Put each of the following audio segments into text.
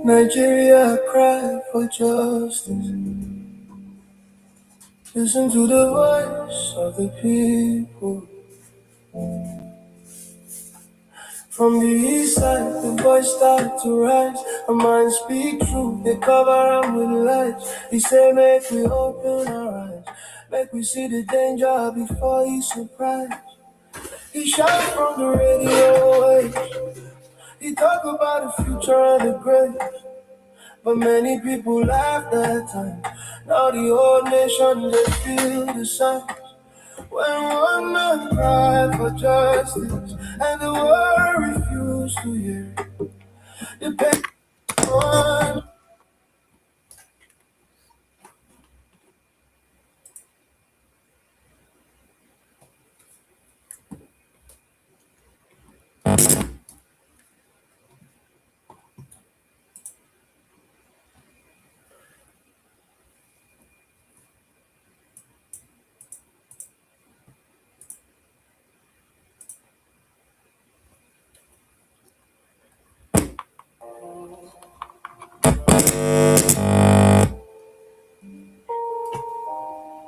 Nigeria cry for justice. Listen to the voice of the people. From the east side, the voice start to rise. Our minds speak truth, they cover them with lies. He say, make we open our eyes. Make we see the danger before he's surprised. He shout from the radio waves. He talk about the future and the grave. But many people laughed that time. Now the whole nation, they feel the signs. When one man cried for justice and the world refused to hear, the pain on.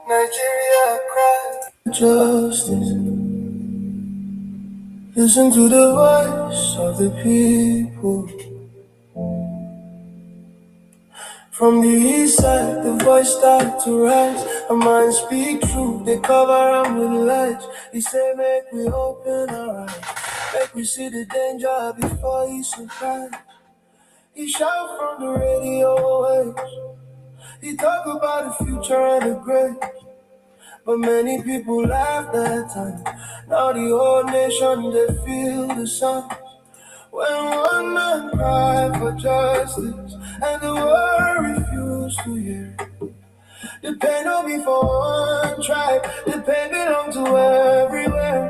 Nigeria cried for justice. Listen to the voice of the people. From the east side, the voice start to rise. Our minds speak truth, they cover them with lies. He say, make we open our eyes. Make we see the danger before he's surprised. He shout from the radio waves. He talk about the future and the grave. But many people laughed that time. Now the whole nation, they feel the signs. When one man cried for justice and the world refused to hear. The pain don't be for one tribe, the pain belong to everywhere.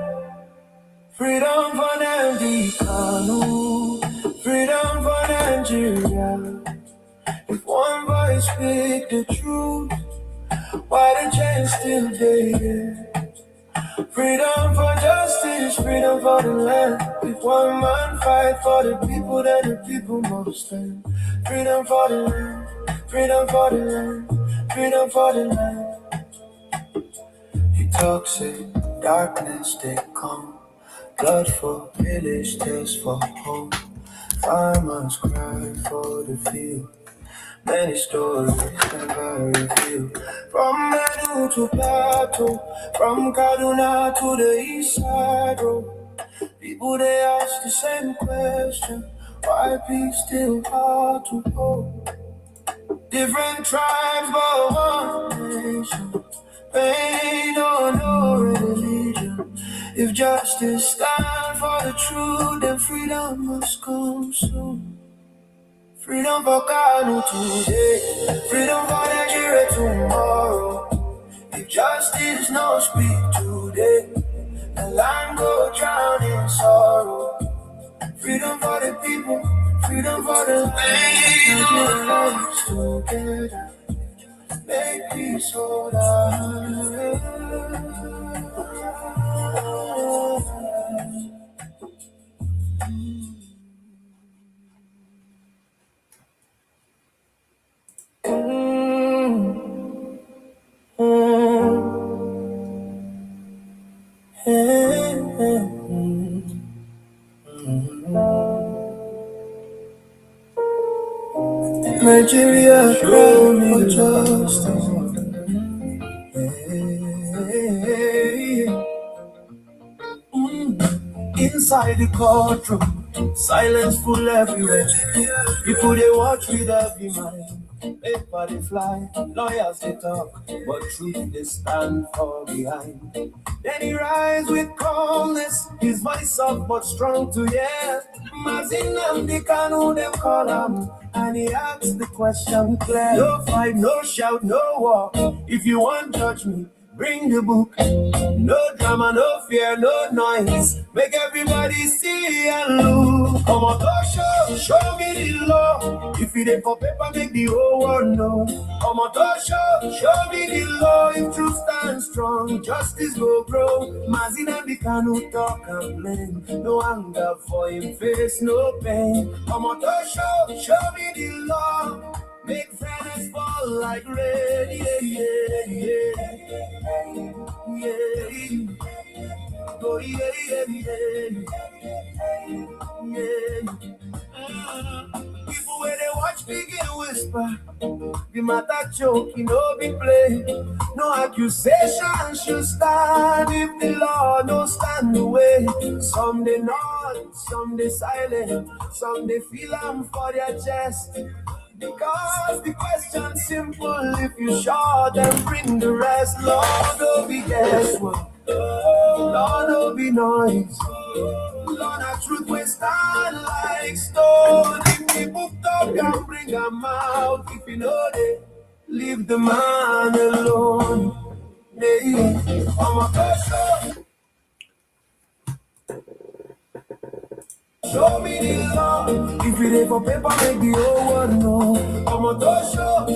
Freedom for Namdi Kanu, freedom for Nigeria. If one voice speak the truth, why the chains still there? Freedom for justice, freedom for the land. If one man fight for the people, then the people must stand. Freedom for the land, freedom for the land, freedom for the land. He talks in darkness, they come. Blood for village, tears for home. Farmers cry for the field. Many stories never revealed. From Madu to Plateau, from Kaduna to the east side road. People they ask the same question: why peace still hard to hold? Different tribes but one nation. Pain or no religion. If justice stands for the truth, then freedom must come soon. Freedom for Kanu today, freedom for Nigeria tomorrow. If justice no speak today, the land go drown in sorrow. Freedom for the people, freedom for the Nigerians together. Make peace hold on. Nigeria cry for justice. Inside the courtroom, silence full everywhere. People they watch with every mind. Paper they fly, lawyers they talk, but truth they stand for behind. Then he rise with calmness, his voice soft but strong to hear. Mazinam the Kanu them call him, and he asks the question clear. No fight, no shout, no war. If you want judge me, Bring the book. No drama, no fear, no noise. Make everybody see and look. Come on, go show me the law. If it ain't for paper, make the whole world know. Come on, go show me the law. If truth stands strong, justice will grow. Mazina Bikanu talk and blame. No anger for him face, no pain. Come on, go show me the law. Make fairness fall like rain, yeah, yeah, yeah, yeah. Oh, yeah, yeah, yeah, yeah. People when they watch begin whisper, the matter joke, you know, be play. No accusation should stand if the law no stand the way. Some they nod, some they silent, some they feel am for their chest. Because the question's simple, if you short then bring the rest. Lord, don't be guesswork. Lord, don't be noise. Lord, our truth will stand like stone. If the book talk and bring them out, if you know they leave the man alone. Hey, I'm a person. Show me the law. If it ain't for paper, make the whole world know. I'm a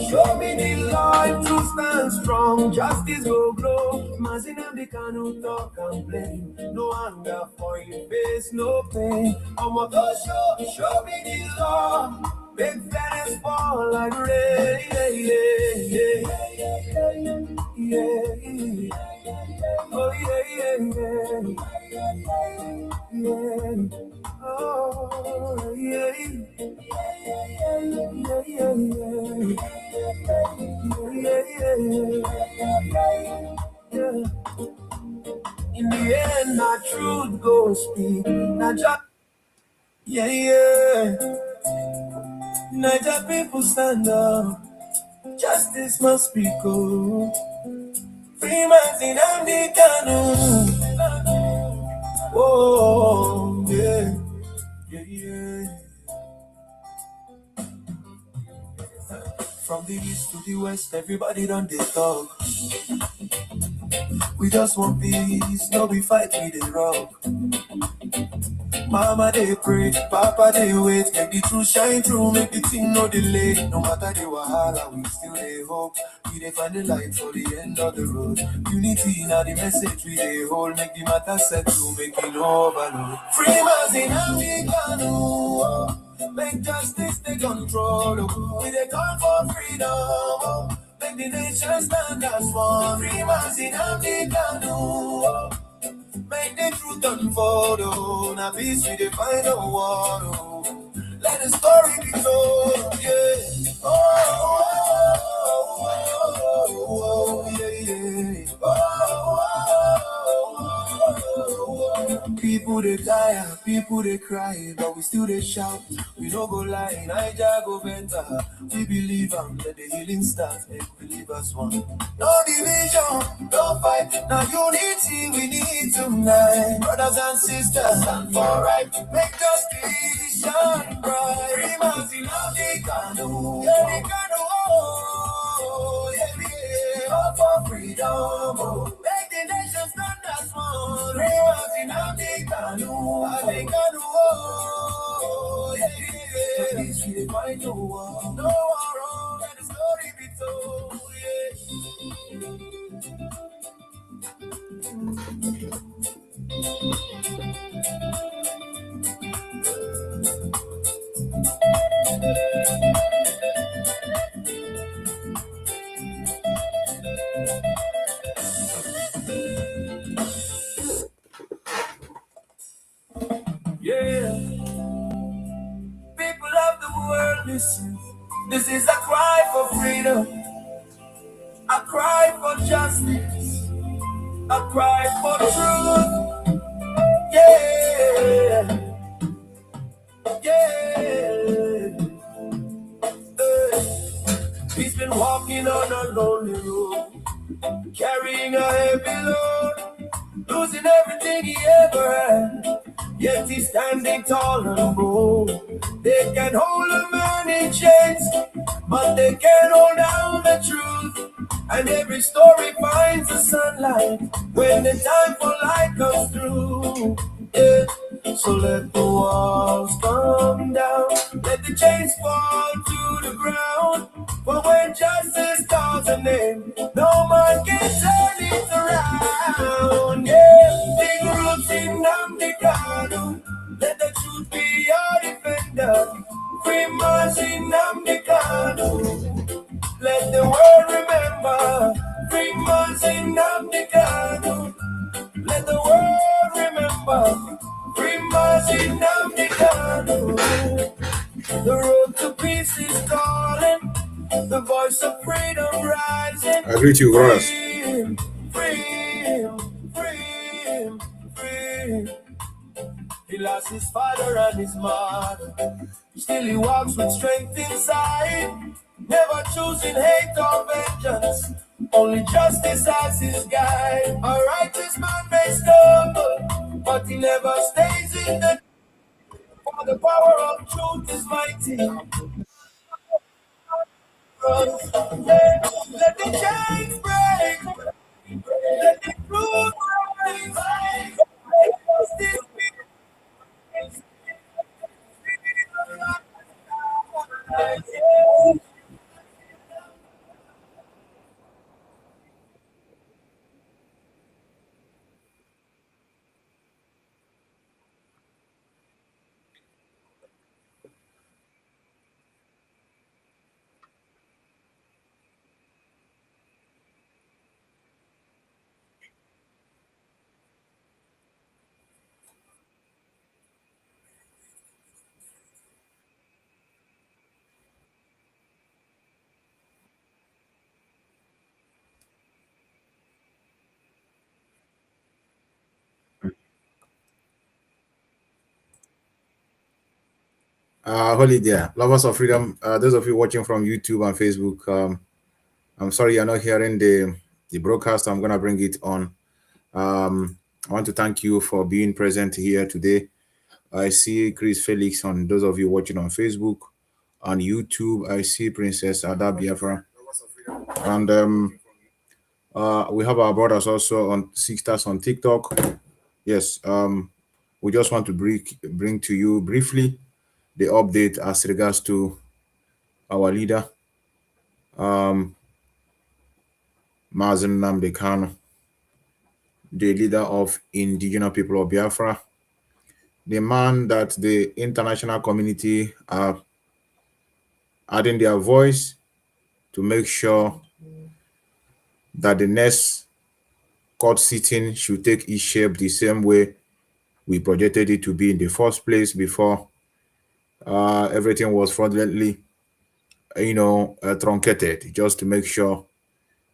show me the law. If truth stands strong, justice will grow. Mazina the canoe talk and blame. No anger for your face, no pain. I'm a show me the law. Make fairness fall like rain. Yeah, yeah, yeah, yeah. Oh, yeah, yeah, yeah, yeah. Oh, yeah, yeah, yeah, yeah. In the end, our truth goes speak. Not just, yeah, yeah. Niger people stand up. Justice must be good. Free man's in the canoe. Oh, yeah, yeah, yeah. From the east to the west, everybody done they talk. We just want peace, no we fight with the rock. Mama they pray, Papa they wait, make the truth shine through, make the thing no delay. No matter the wahala, we still they hope. We they find the light for the end of the road. Unity now the message we they hold, make the matter settle, make it no overload. Free man's in Africa, make justice take control. We they call for freedom, make the nation stand as one. Free man's in Africa, make the truth unfold, oh. Now peace we define the war, oh. Let the story be told, yeah. Oh, oh, oh, yeah, yeah. People they tire, people they cry, but we still they shout. We no go lie, Niger go better. We believe let the healing start, make we live as one. No division, no fight, now unity we need tonight. Brothers and sisters, stand for right, make justice shine bright. Free man's in the canoe, yeah, the canoe, oh, yeah, yeah, all for freedom, oh. Make the nation stand as one. Free man's in the canoe, oh, yeah, yeah. Peace we find no war, no war, let the story be told, yeah. Yeah, people of the world, listen. This is a cry for freedom, a cry for justice, a cry for truth. Yeah, yeah. He's been walking on a lonely road, carrying a heavy load, losing everything he ever had. Yet he's standing tall and bold. They can hold a man in chains, but they can't hold down the truth. And every story finds the sunlight when the time for light comes through. Yeah. So let the walls come down, let the chains fall to the ground. For when justice calls a name, no man can turn it around. Yeah. Big roots in Namdekanu, let the truth be your defender. Free Mercy Namdekanu. Let the world remember, free Martin Namdekanu. Let the world remember, free Martin Namdekanu. The road to peace is calling, the voice of freedom rising. I greet you, brothers. Free, free, free, free. He lost his father and his mother. Still he walks with strength inside. Never choosing hate or vengeance. Only justice as his guide. A righteous man may stumble, but he never stays in the. For the power of truth is mighty. Let the chains break. Let the truth rise. Justice be. Holy dear, lovers of freedom, those of you watching from YouTube and Facebook, I'm sorry you're not hearing the broadcast. I'm gonna bring it on. I want to thank you for being present here today. I see Chris Felix on those of you watching on Facebook, on YouTube. I see Princess Ada Biafra, and we have our brothers also on sisters on TikTok. Yes, we just want to bring to you briefly the update as regards to our leader, um, Mazen Nnamdi Kanu, the leader of indigenous people of Biafra, the man that the international community are adding their voice to make sure that the next court sitting should take its shape the same way we projected it to be in the first place before everything was fraudulently, truncated, just to make sure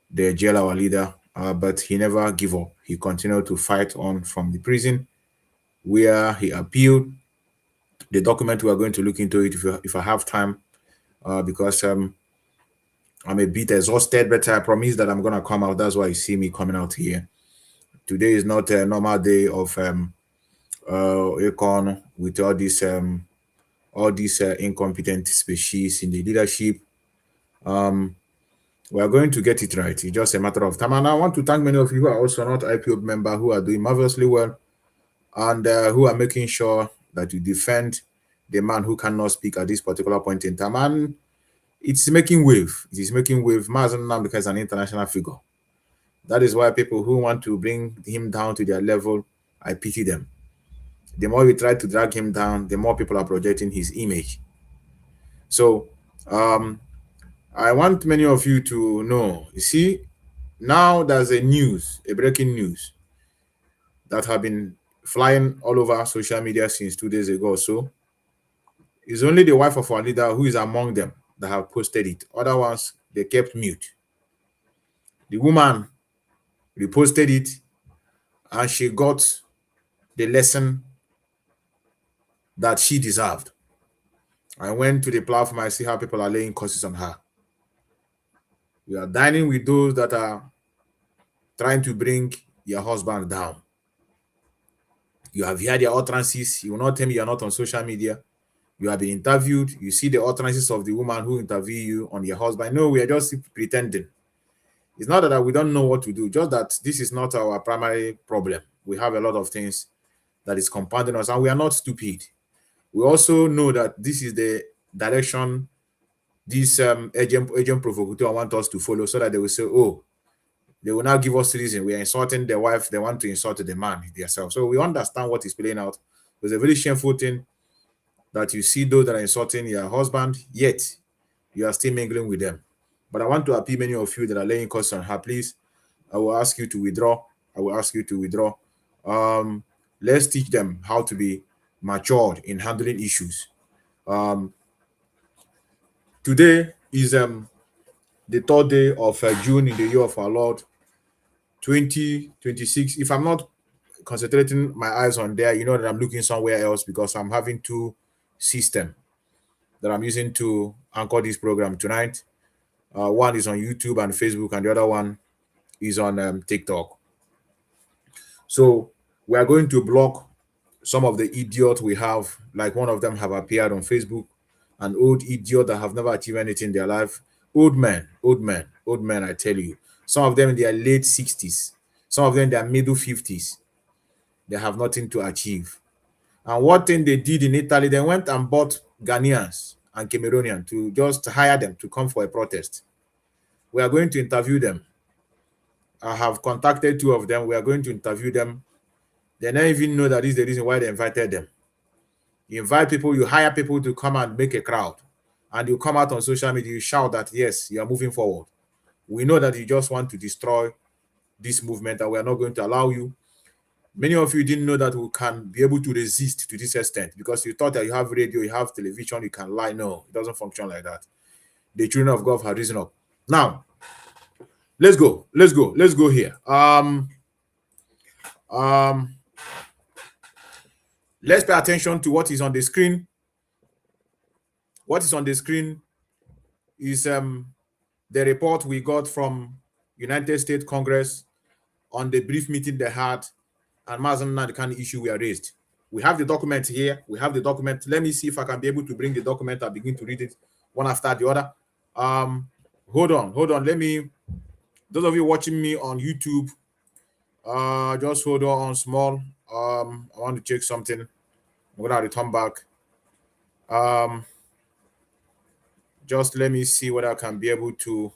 they jail our leader. But he never gave up. He continued to fight on from the prison where he appealed. The document, we are going to look into it if I have time, because I'm a bit exhausted, but I promise that I'm going to come out. That's why you see me coming out here. Today is not a normal day of Econ with all these incompetent species in the leadership. We are going to get it right. It's just a matter of time. And I want to thank many of you who are also not IPO member, who are doing marvelously well, and who are making sure that you defend the man who cannot speak at this particular point in time. And it's making wave. It is making wave. Mazen Nnamdi is an international figure. That is why people who want to bring him down to their level, I pity them. The more we try to drag him down, the more people are projecting his image. So I want many of you to know, you see, now there's a breaking news that have been flying all over social media since 2 days ago or so. It's only the wife of our leader who is among them that have posted it. Other ones, they kept mute. The woman reposted it, and she got the lesson that she deserved. I went to the platform, I see how people are laying curses on her. We are dining with those that are trying to bring your husband down. You have heard their utterances. You will not tell me you're not on social media. You have been interviewed. You see the utterances of the woman who interviewed you on your husband. No, we are just pretending. It's not that we don't know what to do, just that this is not our primary problem. We have a lot of things that is compounding us, and we are not stupid. We also know that this is the direction this agent provocateur want us to follow, so that they will say, oh, they will now give us reason. We are insulting the wife, they want to insult the man themselves. So we understand what is playing out. It's a very shameful thing that you see those that are insulting your husband, yet you are still mingling with them. But I want to appeal many of you that are laying curse on her, please. I will ask you to withdraw. I will ask you to withdraw. Let's teach them how to be matured in handling issues. Today is the 3rd day of June in the year of our Lord 2026. If I'm not concentrating my eyes on there, you know that I'm looking somewhere else because I'm having two systems that I'm using to anchor this program tonight. One is on YouTube and Facebook, and the other one is on TikTok. So we are going to block some of the idiots we have. Like one of them have appeared on Facebook, an old idiot that have never achieved anything in their life. Old men, I tell you. Some of them in their late 60s, some of them in their middle 50s. They have nothing to achieve. And what thing they did in Italy, they went and bought Ghanaians and Cameroonians to just hire them to come for a protest. We are going to interview them. I have contacted 2 of them. We are going to interview them. They don't even know that is the reason why they invited them. You invite people, you hire people to come and make a crowd, and you come out on social media, you shout that, yes, you are moving forward. We know that you just want to destroy this movement, and we are not going to allow you. Many of you didn't know that we can be able to resist to this extent because you thought that you have radio, you have television, you can lie. No, it doesn't function like that. The children of God have risen up. Now, let's go here. Let's pay attention to what is on the screen. What is on the screen is the report we got from United States Congress on the brief meeting they had, and the kind of issue we are raised. We have the document here. We have the document. Let me see if I can be able to bring the document and begin to read it one after the other. Hold on. Let me, those of you watching me on YouTube, just hold on small. I want to check something. I'm gonna return back. Just let me see whether I can be able to.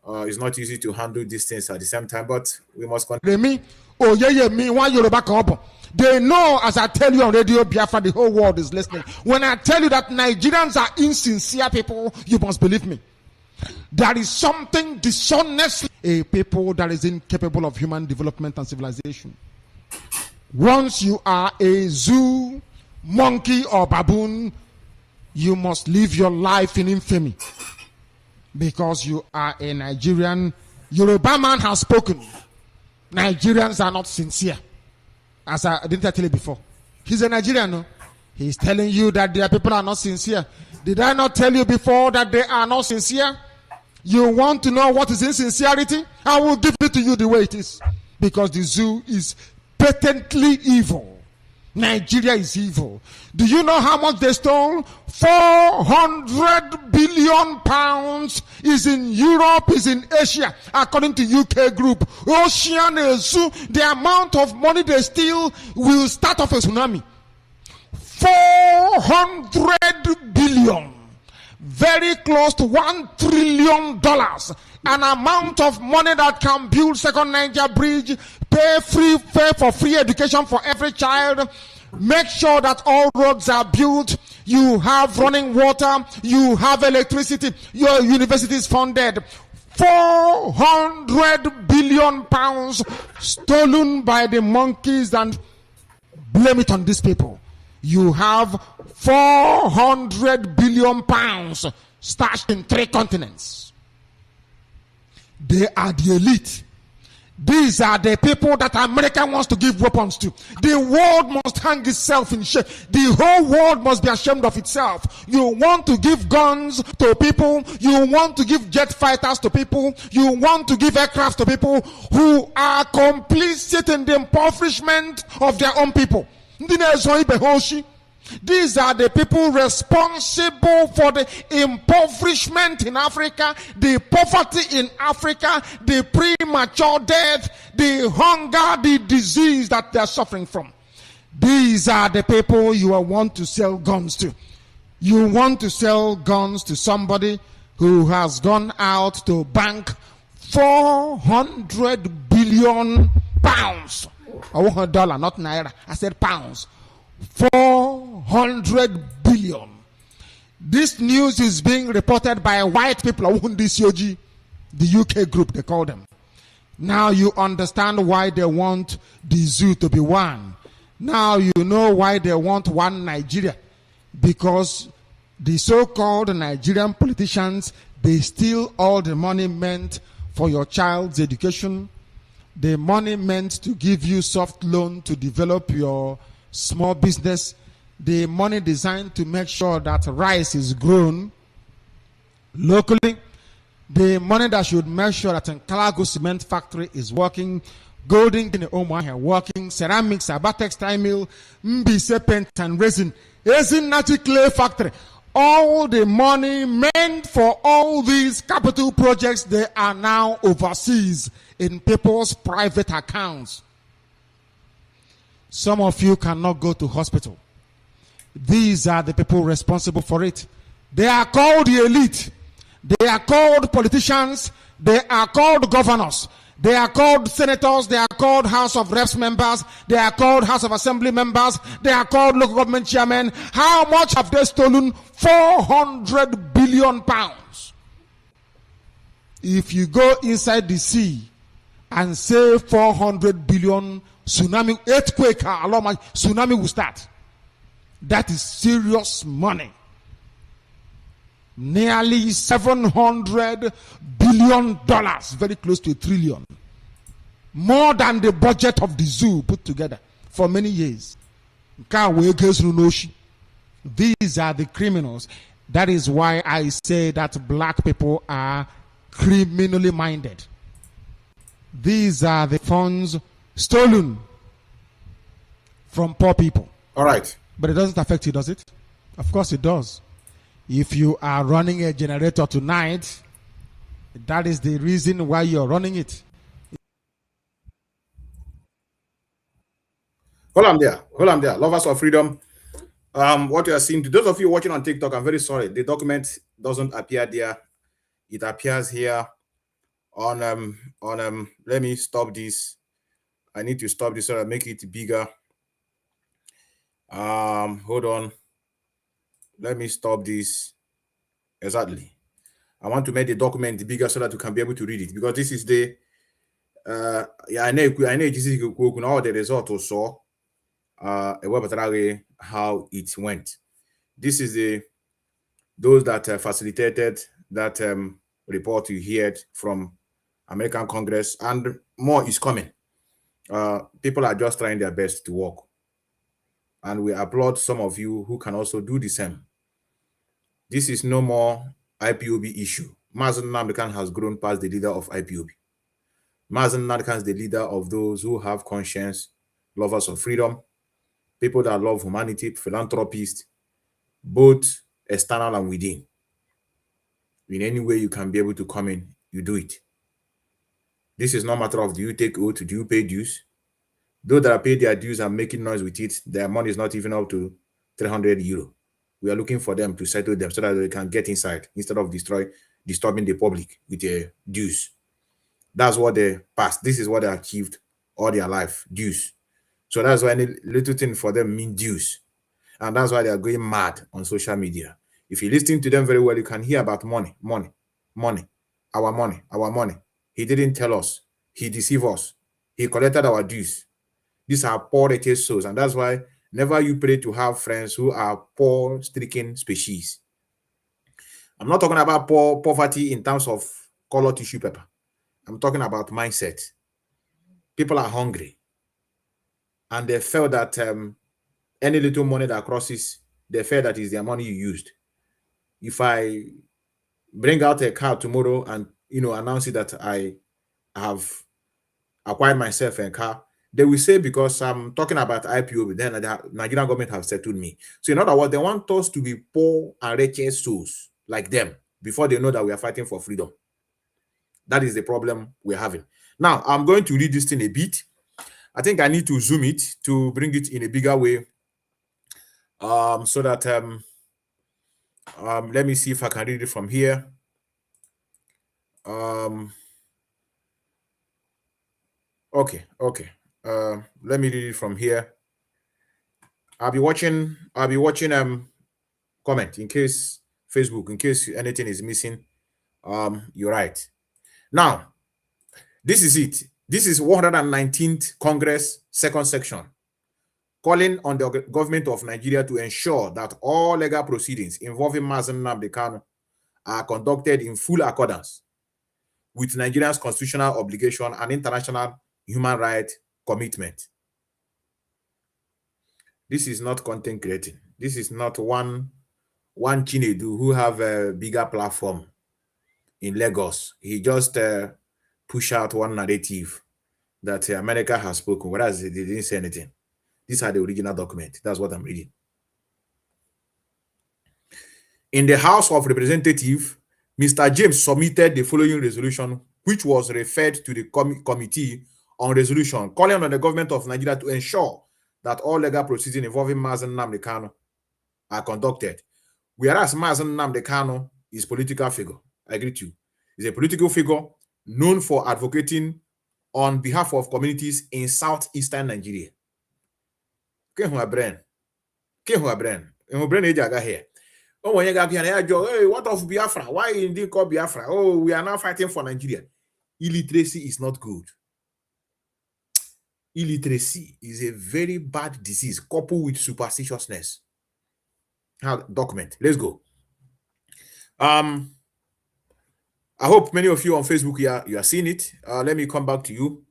It's not easy to handle these things at the same time, but we must continue. They know, as I tell you on Radio Biafra, the whole world is listening. When I tell you that Nigerians are insincere people, you must believe me. There is something dishonest, a people that is incapable of human development and civilization. Once you are a zoo, monkey, or baboon, you must live your life in infamy because you are a Nigerian. Yoruba man has spoken. Nigerians are not sincere. As I didn't tell you before. He's a Nigerian, no? He's telling you that their people are not sincere. Did I not tell you before that they are not sincere? You want to know what is insincerity? I will give it to you the way it is. Because the zoo is patently evil. Nigeria is evil. Do you know how much they stole? 400 billion pounds is in Europe, is in Asia, according to UK group. Ocean Zoo, the amount of money they steal will start off a tsunami. 400 billion. Very close to $1 trillion. An amount of money that can build second Niger bridge, pay for free education for every child, make sure that all roads are built, you have running water, you have electricity, your university is funded. 400 billion pounds stolen by the monkeys, and blame it on these people. You have 400 billion pounds stashed in 3 continents. They are the elite. These are the people that America wants to give weapons to. The world must hang itself in shame. The whole world must be ashamed of itself. You want to give guns to people. You want to give jet fighters to people. You want to give aircraft to people who are complicit in the impoverishment of their own people. These are the people responsible for the impoverishment in Africa, the poverty in Africa, the premature death, the hunger, the disease that they are suffering from. These are the people you want to sell guns to. You want to sell guns to somebody who has gone out to bank 400 billion pounds. I want $1, not naira. I said pounds. 400 billion. This news is being reported by white people. I want this the UK group, they call them. Now you understand why they want the zoo to be one. Now you know why they want one Nigeria. Because the so-called Nigerian politicians, they steal all the money meant for your child's education, the money meant to give you soft loan to develop your small business, the money designed to make sure that rice is grown locally, the money that should make sure that Nkalago cement factory is working, Golden in Omaha working, ceramics, Aba textile mill, Mbise paint and resin, Ezinati clay factory. All the money meant for all these capital projects, they are now overseas in people's private accounts. Some of you cannot go to hospital. These are the people responsible for it. They are called the elite. They are called politicians. They are called governors. They are called senators. They are called House of Reps members. They are called House of Assembly members. They are called local government chairmen. How much have they stolen? 400 billion pounds. If you go inside the sea and say 400 billion, tsunami, earthquake, tsunami will start. That is serious money. Nearly $700 billion, very close to $1 trillion. More than the budget of the zoo put together for many years. These are the criminals. That is why I say that black people are criminally minded. These are the funds stolen from poor people. All right. But it doesn't affect you, does it? Of course it does. If you are running a generator tonight, that is the reason why you're running it. Hold on there. Lovers of freedom. What you are seeing, to those of you watching on TikTok, I'm very sorry. The document doesn't appear there. It appears here on let me stop this. I need to stop this so I make it bigger. Hold on. Let me stop this. Exactly. I want to make the document bigger so that you can be able to read it, because this is the I know all the result also how it went. This is those that facilitated that report you heard from American Congress, and more is coming. People are just trying their best to work, and we applaud some of you who can also do the same. This is no more IPOB issue. Mazen Nnamdi has grown past the leader of IPOB. Mazen Nnamdi is the leader of those who have conscience, lovers of freedom, people that love humanity, philanthropists, both external and within. In any way you can be able to come in, you do it. This is not a matter of do you take oath, do you pay dues? Those that are paid their dues and making noise with it, their money is not even up to 300 euro. We are looking for them to settle them so that they can get inside instead of disturbing the public with their dues. That's what they passed. This is what they achieved all their life, dues. So that's why any little thing for them mean dues. And that's why they are going mad on social media. If you listen to them very well, you can hear about money, our money. He didn't tell us. He deceived us. He collected our dues. These are poor souls. And that's why never you pray to have friends who are poor-stricken species. I'm not talking about poverty in terms of color tissue paper. I'm talking about mindset. People are hungry. And they felt that any little money that crosses, they felt that is their money you used. If I bring out a car tomorrow and announce it that I have acquired myself a car, They will say because I'm talking about IPOB, then the Nigerian government have settled me. So in other words, they want us to be poor and wretched souls like them before they know that we are fighting for freedom. That is the problem we're having. Now, I'm going to read this thing a bit. I think I need to zoom it to bring it in a bigger way. So that let me see if I can read it from here. Okay. Let me read it from here. I'll be watching comment in case Facebook, in case anything is missing. You're right. Now, this is it. This is 119th Congress, second section, calling on the government of Nigeria to ensure that all legal proceedings involving Mazen Nnamdi Kanu are conducted in full accordance with Nigeria's constitutional obligation and international human rights commitment. This is not content creating. This is not one Chinedu who have a bigger platform in Lagos. He just push out one narrative that America has spoken, whereas they didn't say anything. These are the original document. That's what I'm reading. In the House of Representatives, Mr. James submitted the following resolution, which was referred to the Committee on Resolution, calling on the government of Nigeria to ensure that all legal proceedings involving Mazen Nnamdi Kanu are conducted. Whereas Mazen Nnamdi Kanu is a political figure, I agree with you. He's a political figure known for advocating on behalf of communities in southeastern Nigeria. Hey, what of Biafra? Why indeed call Biafra? Oh, we are now fighting for Nigeria. Illiteracy is not good. Illiteracy is a very bad disease coupled with superstitiousness. Document. Let's go. I hope many of you on Facebook you are seeing it. Let me come back to you.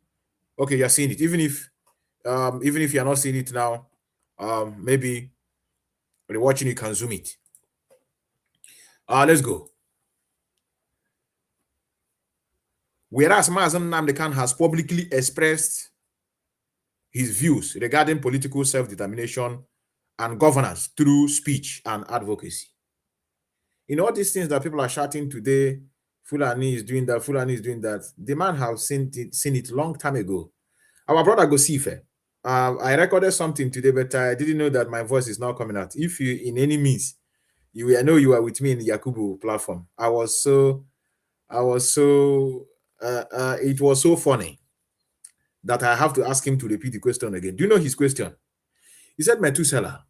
Okay, you are seeing it. Even if you are not seeing it now, maybe when you're watching, you can zoom it. Let's go. Whereas Mazen Nnamdi Kanu has publicly expressed his views regarding political self-determination and governance through speech and advocacy. In all these things that people are shouting today, Fulani is doing that, Fulani is doing that, the man have seen it long time ago. Our brother Gosife, I recorded something today, but I didn't know that my voice is not coming out. If you, in any means, I know you are with me in the Yakubu platform. It was so funny that I have to ask him to repeat the question again. Do you know his question? He said, Methuselah,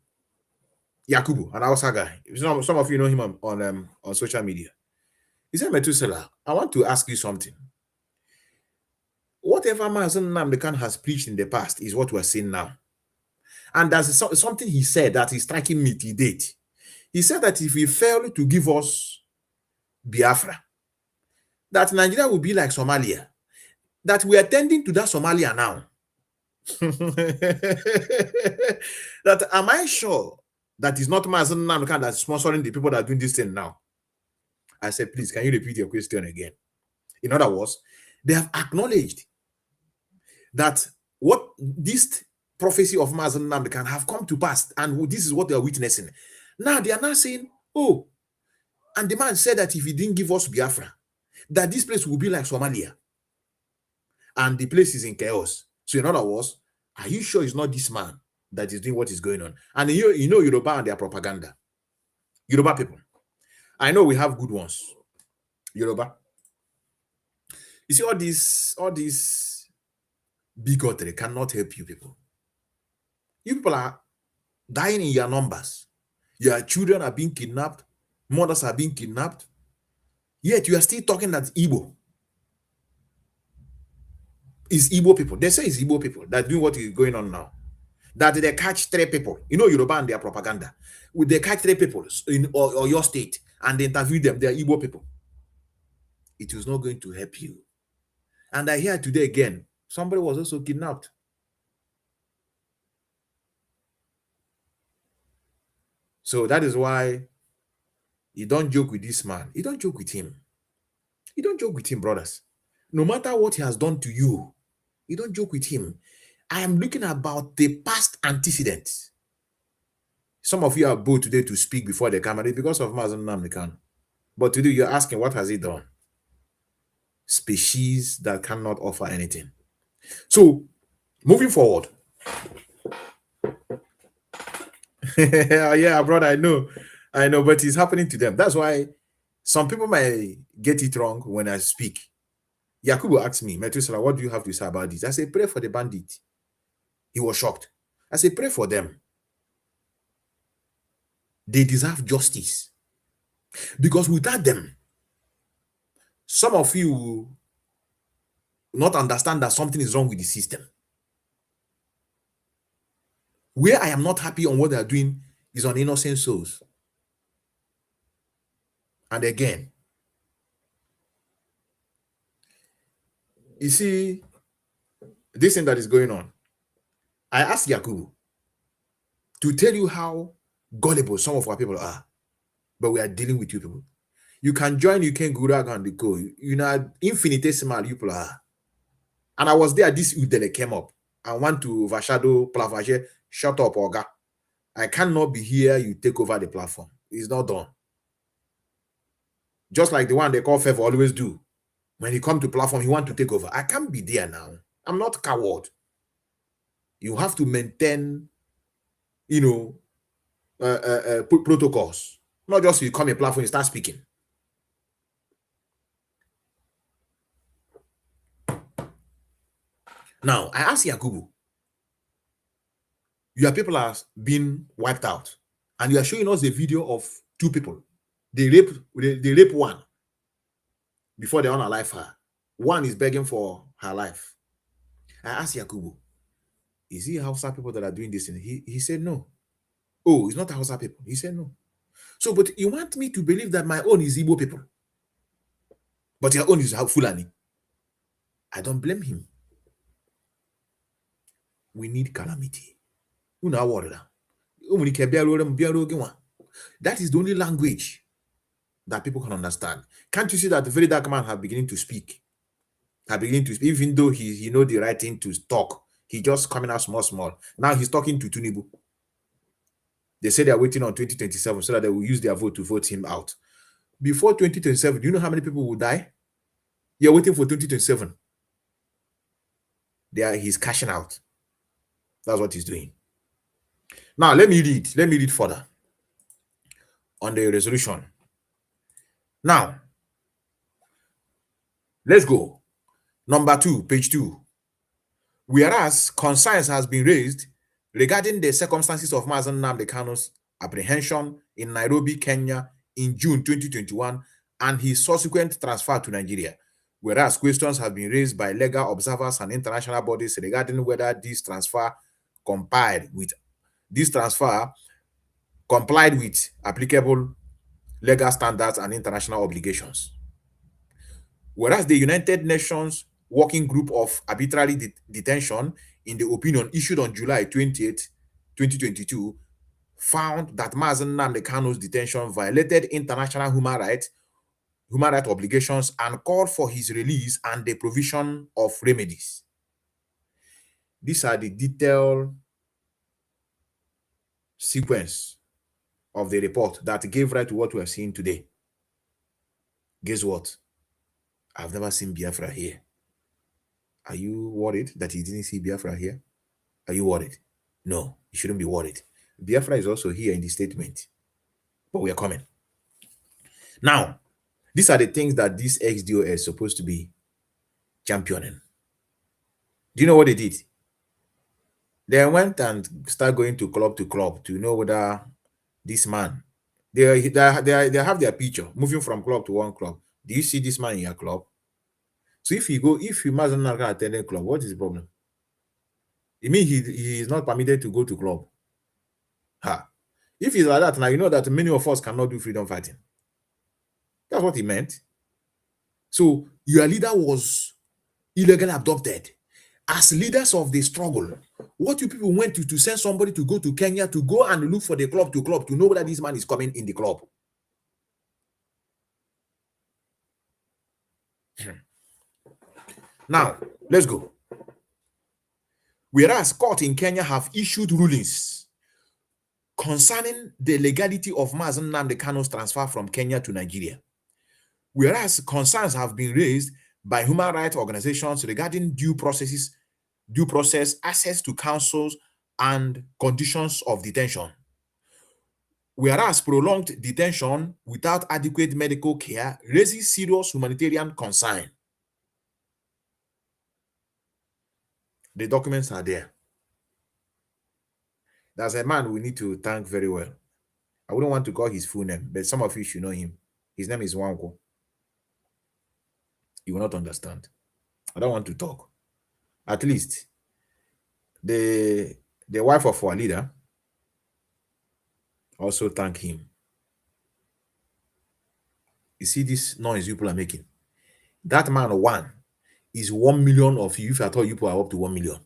Yakubu, an Hausa guy. Some of you know him on social media. He said, Methuselah, I want to ask you something. Whatever Mazen Nnamdi Kanu has preached in the past is what we're seeing now. And there's something he said that is striking me to date. He said that if he failed to give us Biafra, that Nigeria will be like Somalia. That we are tending to that Somalia now. That am I sure that is not Mazen Nnamdi Kanu that's sponsoring the people that are doing this thing now? I said, please, can you repeat your question again? In other words, they have acknowledged that what this prophecy of Mazen Nnamdi Kanu have come to pass, and this is what they are witnessing. Now they are not saying, oh, and the man said that if he didn't give us Biafra, that this place will be like Somalia. And the place is in chaos. So in other words, are you sure it's not this man that is doing what is going on? And you know Yoruba and their propaganda. Yoruba people. I know we have good ones. Yoruba. You see, all these bigotry cannot help you people. You people are dying in your numbers. Your children are being kidnapped. Mothers are being kidnapped. Yet you are still talking that Igbo. It's Igbo people. They say it's Igbo people that do what is going on now. That they catch 3 people. You know Yoruba and their propaganda. They catch 3 people in or your state and they interview them. They are Igbo people. It is not going to help you. And I hear today again, somebody was also kidnapped. So that is why you don't joke with this man. You don't joke with him. You don't joke with him, brothers. No matter what he has done to you, you don't joke with him. I am looking about the past antecedents. Some of you are bold today to speak before the camera because of Mazen Nnamdi Kanu. But today you're asking, what has he done? Species that cannot offer anything. So, moving forward. Yeah, brother, I know, but it's happening to them. That's why some people might get it wrong when I speak. Yakubu asked me, Methuselah, what do you have to say about this? I said, pray for the bandit. He was shocked. I said, pray for them. They deserve justice. Because without them, some of you will not understand that something is wrong with the system. Where I am not happy on what they are doing is on innocent souls. And again, you see, this thing that is going on, I asked Yakubu to tell you how gullible some of our people are, but we are dealing with you people. You can join, you can Gurag and go. You know, infinitesimal you people are. And I was there, this Udele came up. I want to overshadow Plavage, shut up, Oga. I cannot be here, you take over the platform. It's not done. Just like the one they call Favor always do. When he come to platform, he want to take over. I can't be there now. I'm not coward. You have to maintain, you know, protocols. Not just you come a platform, you start speaking. Now, I asked Yakubu, your people are being wiped out, and you are showing us a video of two people. They rape one before they unalive her. One is begging for her life. I asked Yakubu, is it Hausa people that are doing this? And he said no. Oh, it's not Hausa people. He said no. So, but you want me to believe that my own is Igbo people, but your own is Fulani. I don't blame him. We need calamity. That is the only language that people can understand. Can't you see that the very dark man have beginning to speak? Even though he know the right thing to talk, he just coming out small. Now he's talking to Tinubu. They say they are waiting on 2027 so that they will use their vote to vote him out. Before 2027, do you know how many people will die? You're waiting for 2027. He's cashing out. That's what he's doing. Now let me read further on the resolution. Now, let's go. Number 2, page 2. Whereas concerns has been raised regarding the circumstances of Mazen Nnamdi Kanu's apprehension in Nairobi, Kenya in June 2021 and his subsequent transfer to Nigeria. Whereas questions have been raised by legal observers and international bodies regarding whether this transfer complied with applicable legal standards and international obligations. Whereas the United Nations Working Group of Arbitrary Detention, in the opinion issued on July 28, 2022, found that Mazen Nnamdi Kanu's detention violated international human rights obligations and called for his release and the provision of remedies. These are the detailed sequence of the report that gave rise to what we are seeing today. Guess what? I've never seen Biafra here. Are you worried that you didn't see Biafra here? Are you worried? No, you shouldn't be worried. Biafra is also here in the statement, but we are coming. Now, these are the things that this XDO is supposed to be championing. Do you know what they did? They went and started going to club to know whether this man, they have their picture moving from club to one club. Do you see this man in your club? So if you imagine not attending club, what is the problem? You mean he is not permitted to go to club? Ha! If he's like that, now you know that many of us cannot do freedom fighting. That's what he meant. So your leader was illegally adopted. As leaders of the struggle, what you people went to send somebody to go to Kenya to go and look for the club to know whether this man is coming in the club. Now, let's go. Whereas court in Kenya have issued rulings concerning the legality of Mazen Nnamdi Kanu's transfer from Kenya to Nigeria. Whereas concerns have been raised by human rights organizations regarding due process, access to counsels, and conditions of detention. Whereas prolonged detention without adequate medical care raises serious humanitarian concern. The documents are there. There's a man we need to thank very well. I wouldn't want to call his full name, but some of you should know him. His name is Wanko. You will not understand. I don't want to talk. At least the wife of our leader also thank him. You see this noise people are making? That man one is 1 million of you. If I thought you people are up to 1 million.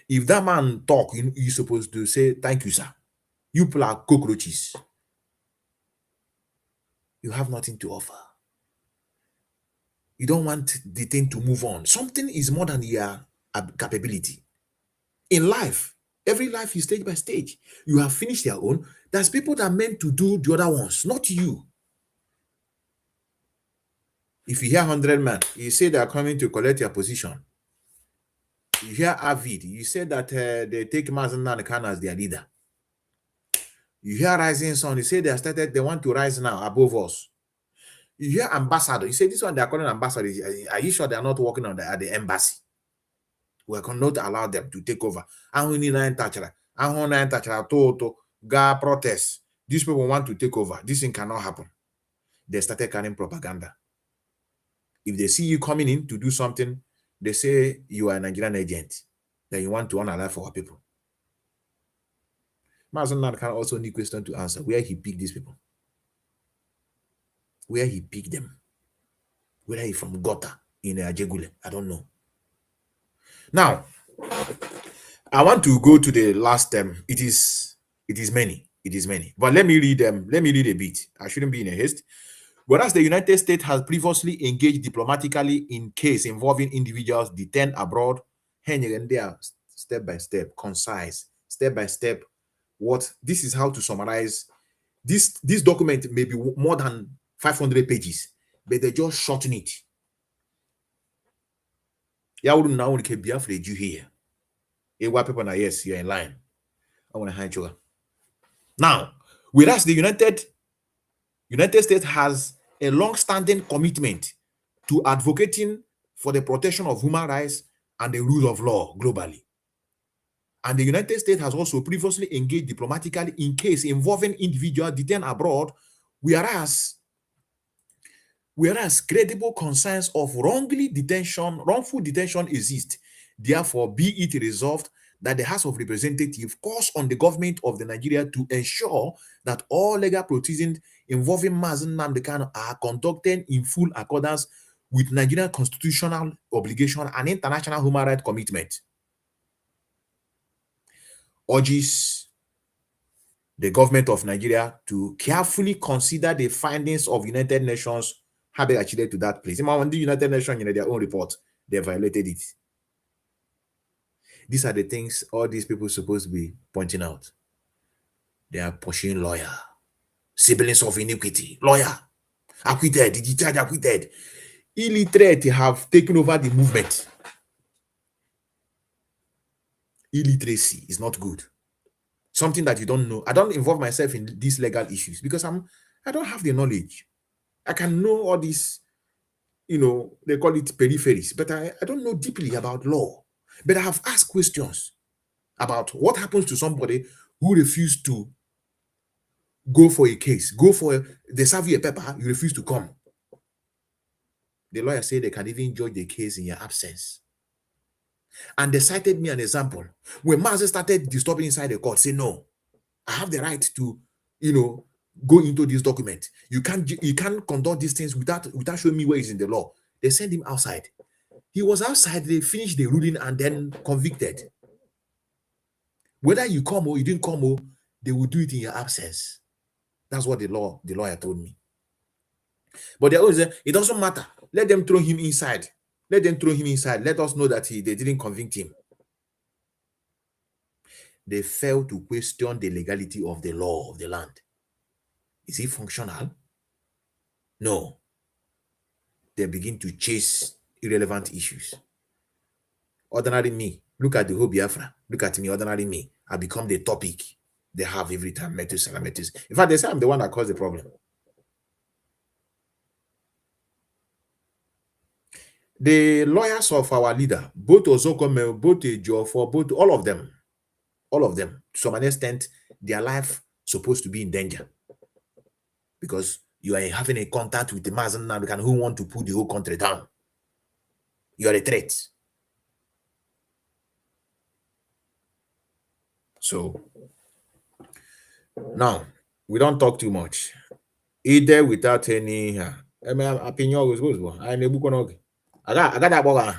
If that man talk, you're supposed to say, thank you, sir. You people are cockroaches. You have nothing to offer. You don't want the thing to move on. Something is more than your capability. In life, every life is stage by stage. You have finished your own. There's people that are meant to do the other ones, not you. If you hear 100 men, you say they are coming to collect your position. You hear Avid, you say that they take Mazen Nnamdi Kanu as their leader. You hear Rising Sun, you say they want to rise now above us. You hear Ambassador, you say this one they are calling Ambassador. Are you sure they are not working at the embassy? We cannot allow them to take over. Protest. These people want to take over. This thing cannot happen. They started carrying propaganda. If they see you coming in to do something, they say you are a Nigerian agent, that you want to honor life for our people. Mazen Nnamdi Kanu also need question to answer. Where he picked these people? Where he picked them? Whether he from Gota in Ajegule, I don't know. Now, I want to go to the last term. It is many. But let me read them. Let me read a bit. I shouldn't be in a haste. Whereas the United States has previously engaged diplomatically in case involving individuals detained abroad, step by step, concise, step by step. What this is how to summarize this document may be more than 500 pages, but they just shorten it. Yeah, wouldn't now only be afraid you here. What people are, yes, you're in line. I want to hide you. Now, whereas the United States has a long-standing commitment to advocating for the protection of human rights and the rule of law globally. And the United States has also previously engaged diplomatically in case involving individuals detained abroad, whereas credible concerns of wrongful detention exist. Therefore, be it resolved that the House of Representatives calls on the government of the Nigeria to ensure that all legal proceedings involving Mazen Nnamdi Kanu are conducted in full accordance with Nigerian constitutional obligation and international human rights commitment. Urges the government of Nigeria to carefully consider the findings of United Nations how they achieved to that place. When the United Nations, their own report, they violated it. These are the things all these people are supposed to be pointing out. They are pushing lawyer, siblings of iniquity, lawyer, acquitted, discharged, acquitted. Illiterate have taken over the movement. Illiteracy is not good. Something that you don't know. I don't involve myself in these legal issues because I don't have the knowledge. I can know all these, they call it peripheries, but I don't know deeply about law. But I have asked questions about what happens to somebody who refused to go for a case, they serve you a paper, you refuse to come. The lawyer said they can even judge the case in your absence. And they cited me an example. When Mazen started disturbing inside the court, say, no, I have the right to, go into this document. You can't conduct these things without showing me where it's in the law. They sent him outside. He was outside, they finished the ruling and then convicted. Whether you come or you didn't come, they will do it in your absence. That's what the lawyer told me. But they always say, it doesn't matter. Let them throw him inside. Let us know that they didn't convict him. they fail to question the legality of the law of the land. Is it functional? No. They begin to chase irrelevant issues. Ordinary me, look at the whole Biafra. Look at me, ordinary me. I become the topic they have every time. Metis. In fact, they say I'm the one that caused the problem. The lawyers of our leader, both Ozokome, both Ejiofor, both all of them, to some extent, their life supposed to be in danger. Because you are having a contact with the Mazen Nabikan who want to put the whole country down. You are a threat. So now we don't talk too much. Either without any opinion was I got that bug.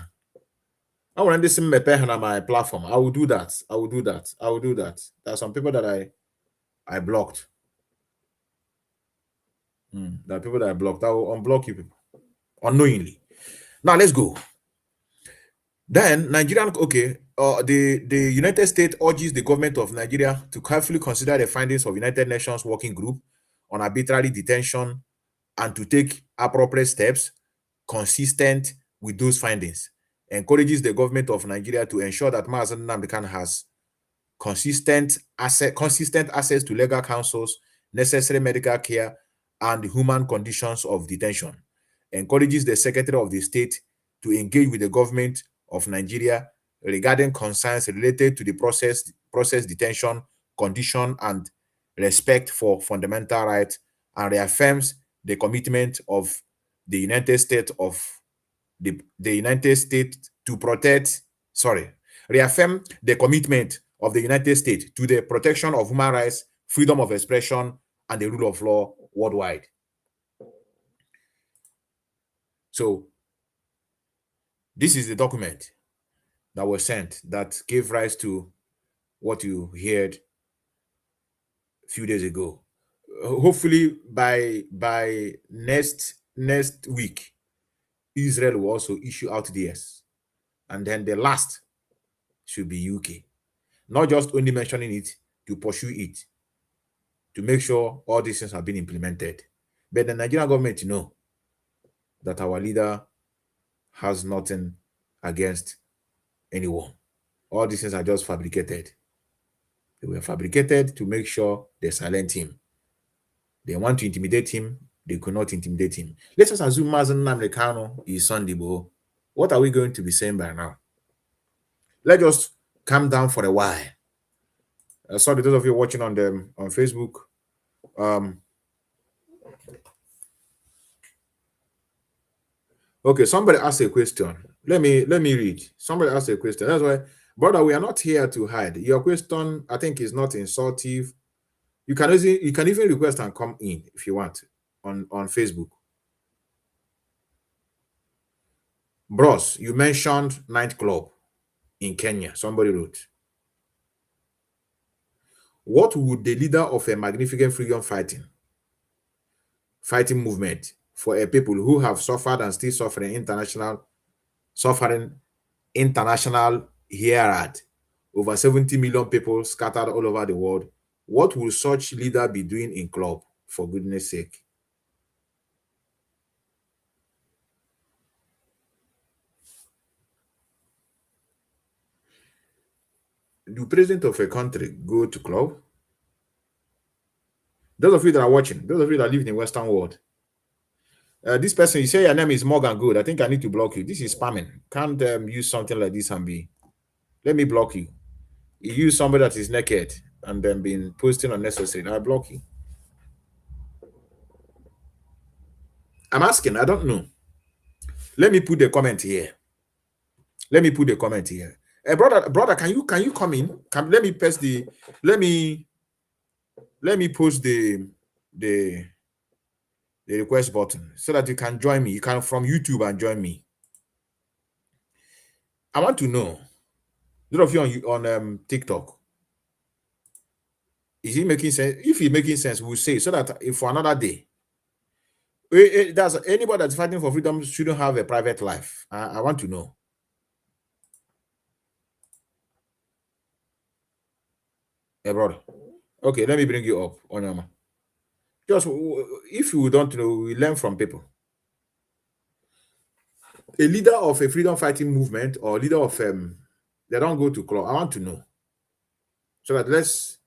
I want this on my platform. I will do that. There are some people that I blocked. There are people that I blocked. I will unblock you people unknowingly. Now let's go. Then the United States urges the government of Nigeria to carefully consider the findings of United Nations Working Group on arbitrary detention and to take appropriate steps consistent with those findings. Encourages the government of Nigeria to ensure that Mazen Nnamdi Kanu has consistent access to legal counsels, necessary medical care, and human conditions of detention. Encourages the Secretary of the State to engage with the government of Nigeria regarding concerns related to the process detention, condition, and respect for fundamental rights, and reaffirms the commitment of the United States reaffirm the commitment of the United States to the protection of human rights, freedom of expression, and the rule of law worldwide. So this is the document that was sent that gave rise to what you heard a few days ago. Hopefully by next week, Israel will also issue out theirs. And then the last should be UK. Not just only mentioning it to pursue it, to make sure all these things have been implemented. But the Nigerian government know that our leader has nothing against anyone. All these things are just fabricated. They were fabricated to make sure they silence him. They want to intimidate him. They could not intimidate him. Let us assume Mazen Nnamdi Kanu is Sunday. What are we going to be saying by now? Let's just calm down for a while. Sorry, those of you watching on Facebook. Okay, somebody asked a question. Let me read. Somebody asked a question. That's why, brother, we are not here to hide. Your question, I think, is not insultive. You can even request and come in if you want on Facebook. Bros, you mentioned nightclub in Kenya. Somebody wrote, what would the leader of a magnificent freedom fighting movement for a people who have suffered and still suffering international here at over 70 million people scattered all over the world, what will such leader be doing in club, for goodness sake? Do president of a country go to club? Those of you that are watching, those of you that live in the Western world, this person, you say your name is Morgan Good. I think I need to block you. This is spamming. Can't use something like this and be. Let me block you. You use somebody that is naked and then been posting unnecessary. I block you. I'm asking. I don't know. Let me put the comment here. Brother, can you come in? Let me press the. Let me post the request button so that you can join me. You can from YouTube and join me. I want to know, those of you on TikTok, is he making sense? If he's making sense, we'll say so that if for another day, does anybody that's fighting for freedom shouldn't have a private life. I want to know. Yeah, brother. Okay, let me bring you up, Onyama. Just if you don't know, we learn from people. A leader of a freedom fighting movement or leader of they don't go to club. I want to know. So that let's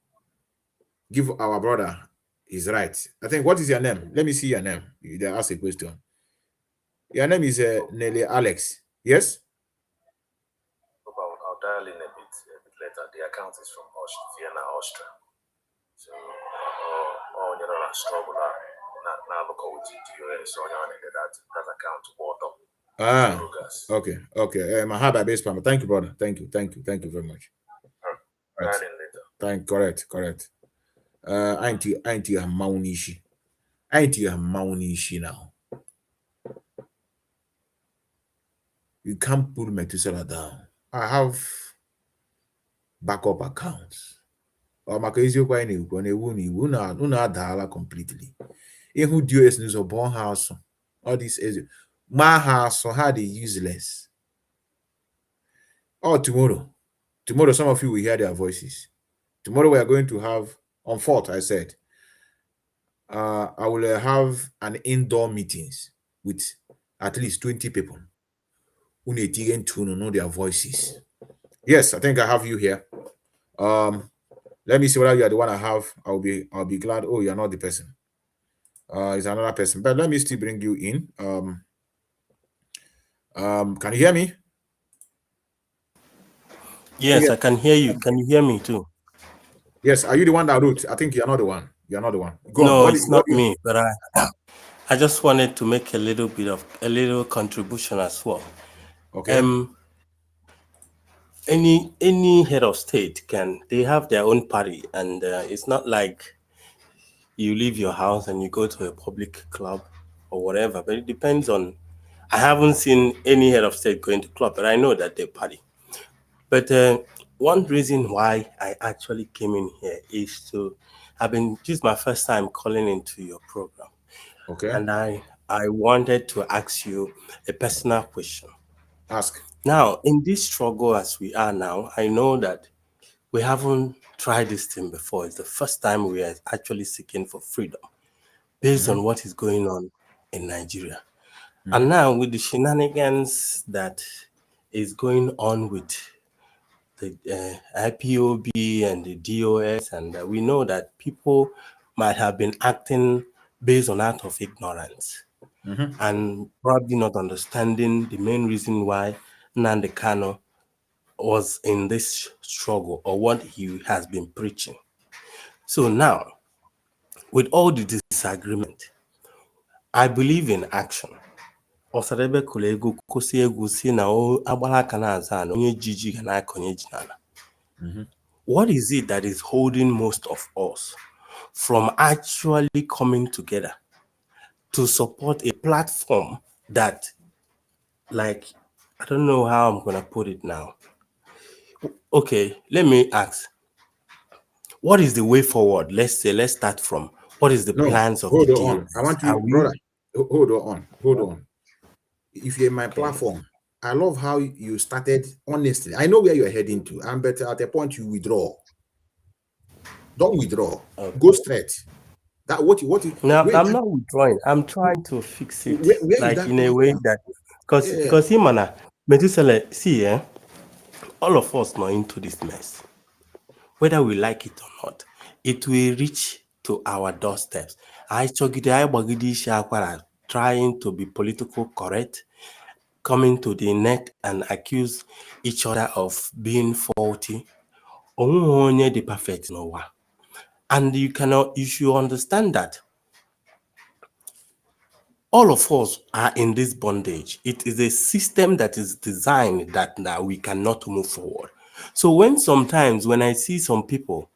give our brother his right. I think what is your name? Let me see your name. They ask a question. Your name is Nelly Alex. Yes? I'll dial in a bit later. The account is from Vienna, Austria. So, on your struggle now look with GTOS on that account bought up. Ah, okay, okay. Mahaba base Pama. Thank you, brother. Thank you, thank you, thank you very much. Right. Dial in later. Correct. Ain't you a maunishi? Ain't you a maunishi now? You can't put Methuselah down. I have backup accounts. Or maka eziokwu anyị na-ekwu na-ewu n'iwu unu adaala completely. Ịhụ DOS n'ụzọ bụ ha asụ. All this is ma ha asụ ha dị useless. Oh, tomorrow some of you will hear their voices. Tomorrow we are going to have on 4th, I said, I will have an indoor meetings with at least 20 people who need to know their voices. Yes, I think I have you here. Let me see whether you are the one I have. I'll be glad. Oh, you're not the person. It's another person. But let me still bring you in. Can you hear me? Yes, I can hear you. Can you hear me too? Yes. Are you the one that wrote? I think you're not the one. You're not the one. Go no, on. It's not me, but I just wanted to make a little contribution as well. Okay. Any head of state they have their own party, and it's not like you leave your house and you go to a public club or whatever. But it depends on. I haven't seen any head of state going to club, but I know that they party. But one reason why I actually came in here is this is my first time calling into your program. Okay. And I wanted to ask you a personal question. Ask. Now, in this struggle as we are now, I know that we haven't tried this thing before. It's the first time we are actually seeking for freedom based on what is going on in Nigeria. And now with the shenanigans that is going on with the IPOB and the DOS, and we know that people might have been acting based on out of ignorance and probably not understanding the main reason why Nnamdi Kanu was in this struggle or what he has been preaching. So now, with all the disagreement, I believe in action. Ọsadebe kụrụ egwu kwụsị egwu si na agbara aka na-aza ana onye jiji ga na-akọnye ji n'ala. What is it that is holding most of us from actually coming together to support a platform that, like, I don't know how I'm going to put it now. Okay, let me ask. What is the way forward? Let's start from what is the plans of the DOS? On. I want you, brother. Hold on. If you're in my platform, I love how you started. Honestly, I know where you're heading to, and but at a point you withdraw. Don't withdraw. Okay. Go straight. That what you now I'm not withdrawing. I'm trying to fix it where like in a way that because Imana Methuselah, see, all of us are into this mess. Whether we like it or not, it will reach to our doorsteps. I trying to be political correct, coming to the net and accuse each other of being faulty. The perfect no one. And you should understand that all of us are in this bondage. It is a system that is designed that we cannot move forward. So when I see some people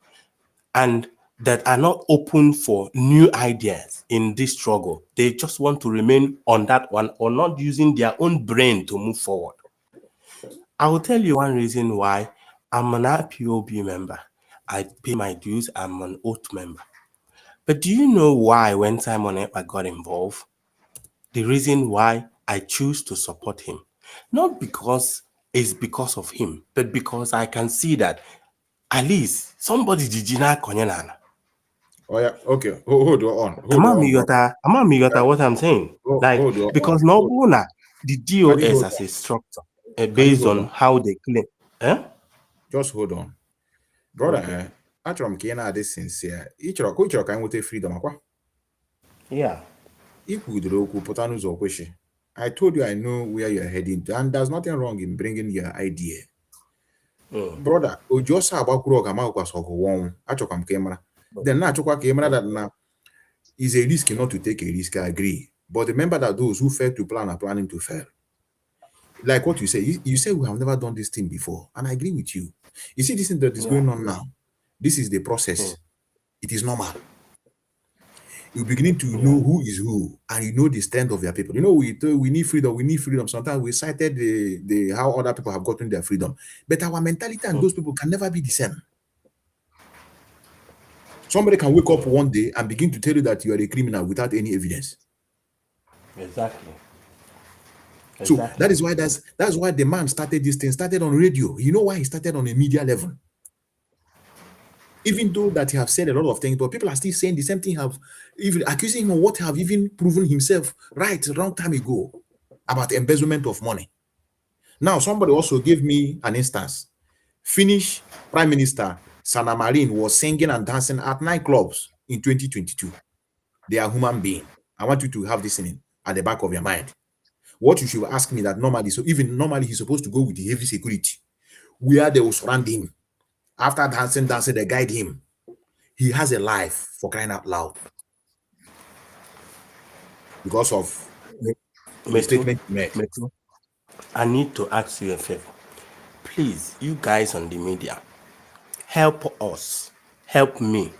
and that are not open for new ideas in this struggle, they just want to remain on that one or not using their own brain to move forward. I will tell you one reason why I'm an IPOB member. I pay my dues, I'm an oath member. But do you know why when Simon Ekpa got involved? The reason why I choose to support him. Not because it's because of him, but because I can see that at least somebody jijina konyenana. Oh yeah, okay. Hold on. Hold Am on, bro. I got what I'm saying? Like, Hold on. because no bona the Can you DOS hold as on? a structure Can you based hold on on? how they claim. Eh? Just hold on. Brother, Okay. achọrọ m ka ị na-adị sincere. Ịchọrọ ka anyị nweta freedom akwa? Yeah. Ikwudoro okwu pụta n'ụzọ kweshi. I told you I know where you're heading to, and there's nothing wrong in bringing your idea. Brother, oji ọsọ agbakwuru ọga makwasị ọgụ ọnwụ. Achọkwa m ka ị mara. Then na-achọkwa ka ị mara that na is a risk not to take a risk, I agree. But remember that those who fail to plan are planning to fail. Like what you say, you say we have never done this thing before, and I agree with you. You see this thing that is going on now. This is the process. It is normal. You're beginning to know who is who, and you know the strength of your people. You know, we need freedom. We need freedom. Sometimes we cited the how other people have gotten their freedom, but our mentality and those people can never be the same. Somebody can wake up one day and begin to tell you that you are a criminal without any evidence. Exactly. So that is why that's why the man started this thing, started on radio. You know why he started on a media level? Even though that he have said a lot of things, but people are still saying the same thing, have even accusing him of what have even proven himself right a long time ago about embezzlement of money. Now, somebody also gave me an instance. Finnish Prime Minister Sanna Marin was singing and dancing at nightclubs in 2022. They are human beings. I want you to have this in at the back of your mind. What you should ask me that normally, so even normally he's supposed to go with the heavy security, where they will surround him. After dancing, they guide him. He has a life, for crying out loud, because of the statement he made. Metro, I need to ask you a favor. Please, you guys on the media, help us, help me,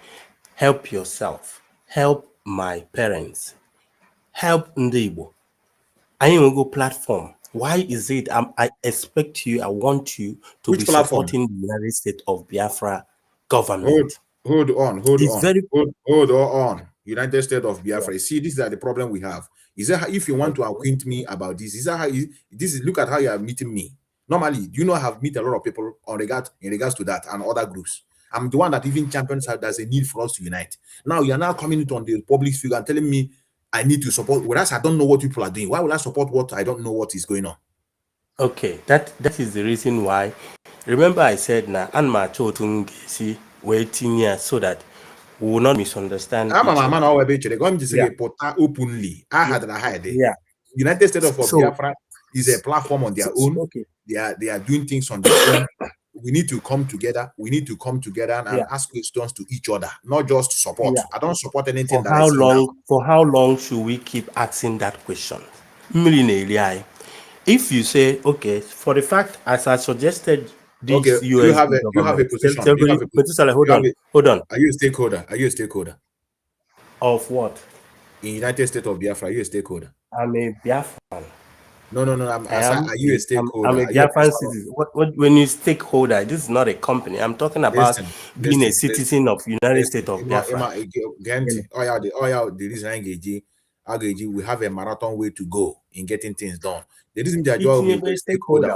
help yourself, help my parents, help Ndebo. I ain't go platform. Why is it I expect you, I want you to Which be platform? supporting the United States of Biafra government? Hold on. Hold on. United States of Biafra. Yeah. See, this is the problem we have. Is that how, if you want to acquaint me about this, is that how this is? Look at how you are meeting me. Normally, you know, I have met a lot of people in regards to that and other groups. I'm the one that even champions how there's a need for us to unite. Now you're now coming on the public figure and telling me I need to support, whereas I don't know what people are doing. Why would I support what I don't know what is going on? Okay, that is the reason why. Remember, I said na Anma see waiting here so that we will not misunderstand I'm each a man other. always going to say Yeah. openly. I had a hide. Yeah. United States of So Biafra is a platform on their own. okay. They are doing things on their own. We need to come together. We need to come together and ask questions to each other, not just support. Yeah. I don't support anything For that I see now. how long should we keep asking that question? If you say, okay, for the fact as I suggested Okay, this you have USB a government. position. Hold on. Are you a stakeholder? Are you a stakeholder? Of what? In United States of Biafra, are you a stakeholder? I'm a Biafran. No. Are you a stakeholder? I'm a Are you a Biafran citizen. When you stakeholder, this is not a company. I'm talking about being a citizen of United States of Biafra. The reason we have a marathon way to go in getting things done. The reason they are a stakeholder.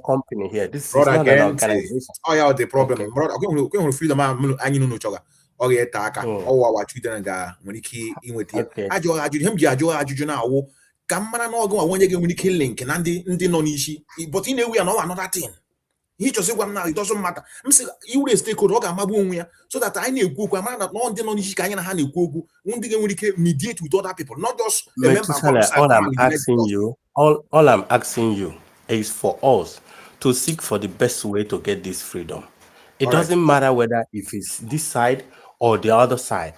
Company here. This is brother not an organization. The problem. Brother, freedom our children when he inwete ajụjụ ihe m ji ajụjụ na-awụ ka m mara na ọgụ nwa onye ga-enwere ike link na ndị nọ n'isi but ị na-ewu ya na ọwa another thing ihe chọsị gwa m na it doesn't matter m sị iwere stakeholder ọ ga-amagbu onwe ya so that anyị na-ekwu okwu amara na ndị nọ n'isi ka anyị na ha na-ekwu okwu ndị ga-enwere ike mediate with other people, not just a member all I'm asking you is for us to seek for the best way to get this freedom. It doesn't matter whether if it's this side or the other side.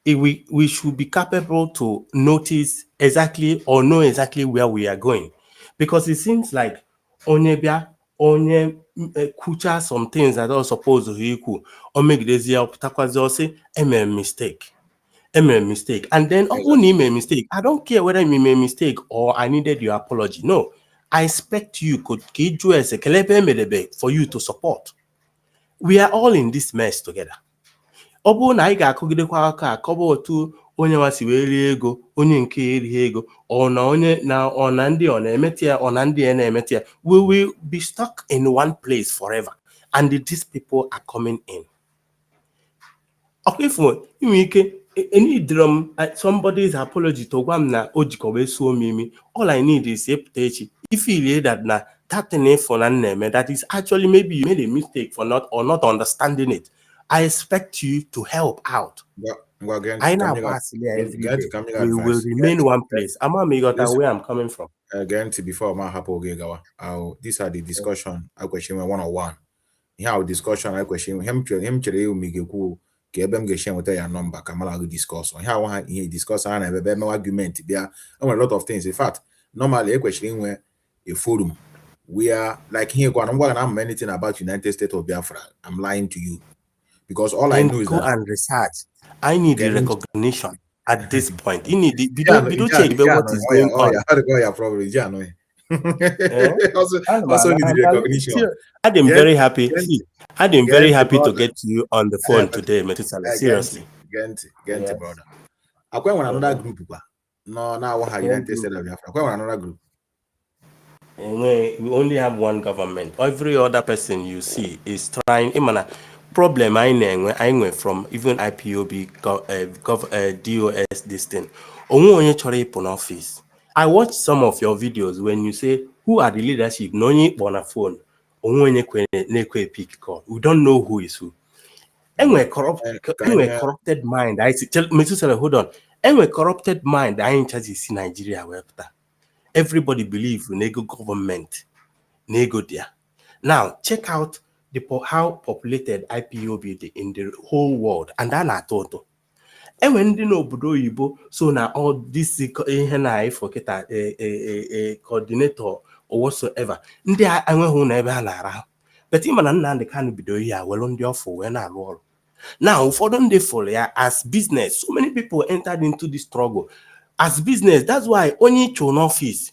We should be capable to notice exactly or know exactly where we are going, because it seems like onye kucha some things that are supposed to equal or make this year say mistake, and then only made mistake. I don't care whether you made mistake or I needed your apology. No, I expect you could give you as a for you to support. We are all in this mess together. Ọ bụrụ na anyị ga-akụgidekwa aka akọba otu onye nwasi wee rie ego, onye nke erighị ego, ọ na onye na ndị ọ na-emete ya, ọ na ndị na-emete ya, we will be stuck in one place forever. and these people are coming in. Okay, for any drum, somebody's apology to one na ojikowe so mimi. All I need is if you hear that na that thing for name that is actually maybe you made a mistake for not understanding it. I expect you to help out. I know every day. We will remain one place. I'm where I'm coming from. Again, before my hapo gawa. These are the discussion. I question 101. How discussion I question him chere you migeku ke ebe m ga-share with your number ka mala discuss on how he discuss and ebe no argument bia a lot of things. In fact, normally a question where a forum where like here go I'm not anything about United States of Biafra. I'm lying to you because all I Then know is go that and research. I need the recognition at this point. You need the video check what is going on. Probably Eh? also need the recognition. I'm very happy. See, I'm very happy to get you on the phone but today, Metusala. Seriously. Gente, brother. I quite want another group. No, now what United States of Biafra. I quite want another group. We only have one government. Every other person you see is trying. Problem I know from even IPOB, DOS, this thing. Only in office. I watched some of your videos when you say who are the leadership. No need on a phone. Only pick call. We don't know who is who. Anyway, corrupted mind. I tell me to say, hold on. Anyway, corrupted mind. I ain't just see Nigeria where everybody believe in ego government. Nego there. Now check out how populated IPOB in the whole world, and then I thought. And when they know oyibo, so now all this forget coordinator or whatsoever. Ndị enweghị na ebe ha na-ara. But ịma na nna ndị kan bido ya well ndị ọfụ wee na-arụ ọrụ. Now ụfọdụ ndị fụrụ ya as business. So many people entered into this struggle as business. That's why onye chọ n'office.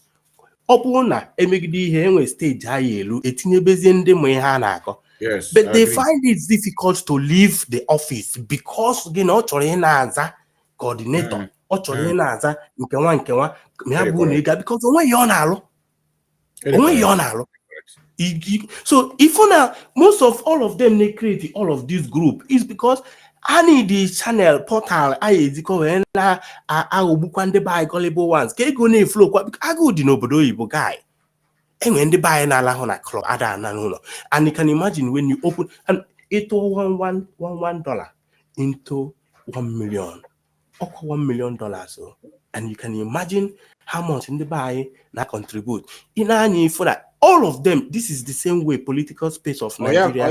Ọ bụrụ na emegide ihe enwe stage ha ya elu etinyebezie ndị ma ihe a na-akọ. Yes, but they find it difficult to leave the office because ọ chọrọ ị na-aza coordinator, ọ chọrọ ị na-aza nkewa ma ya bụ na ịga because onwe ya ọ na-alụ. So if most of all of them they create all of this group is because I need the channel portal I eziko wee na aghọgbukwa ndị by gullible ones ka ego na-eflow kwa agụ dị n'obodo oyibo guy. And when they buy an alahona club, and you can imagine when you open and it $1 into 1 million, or $1 million. So, and you can imagine how much in the buy that contribute. In any for that, all of them, this is the same way political space of Nigeria.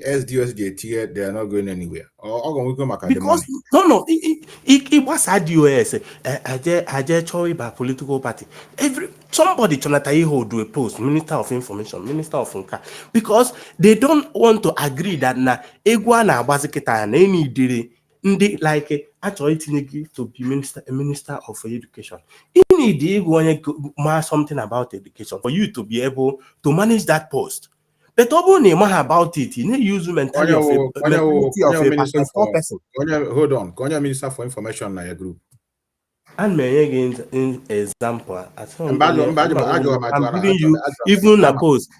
SDOSJT, they are not going anywhere. Because no, it was ADOS. I choice by political party. Somebody Tonataiho do a post, Minister of Information, Minister of Funka, because they don't want to agree that na Egwana Baziketa and any did like actually to be a minister of education. You need something about education for you to be able to manage that post. But about it, you need to use mentality of a person. Hold on, Konya Minister for Information na your group. And may again example. I'm giving you even a post.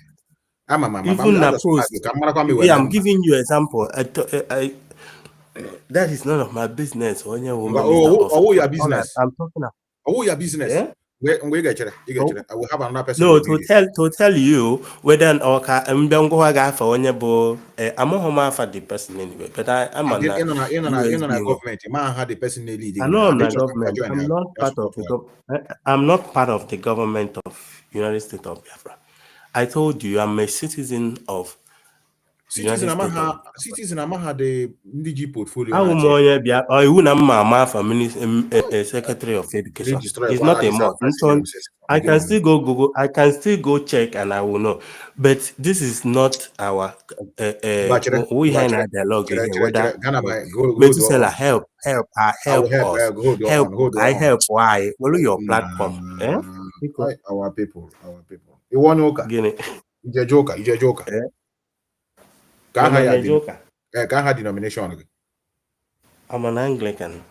Even a post. Yeah, I'm giving you example. That is none of my business. Oh, your business. I'm talking about. Oh, your business. Yeah? We get you. I will have another person. No, to tell you whether or I'm going to go for I'm not for the person anyway, but I'm in a government. Man had the person leading. I know I'm not government. I'm not part of the I'm not part of the government of United States of Biafra. I told you I'm a citizen of Citizen Amaha the NDG portfolio. Secretary of Education. It's not a must. I can still go Google. I can still go check, and I will know. But this is not our. We have a dialogue here. Whether Metusela help us. I help. Why? Follow your platform. Our people. You want to You're a joker. Can't have denomination. I'm an Anglican.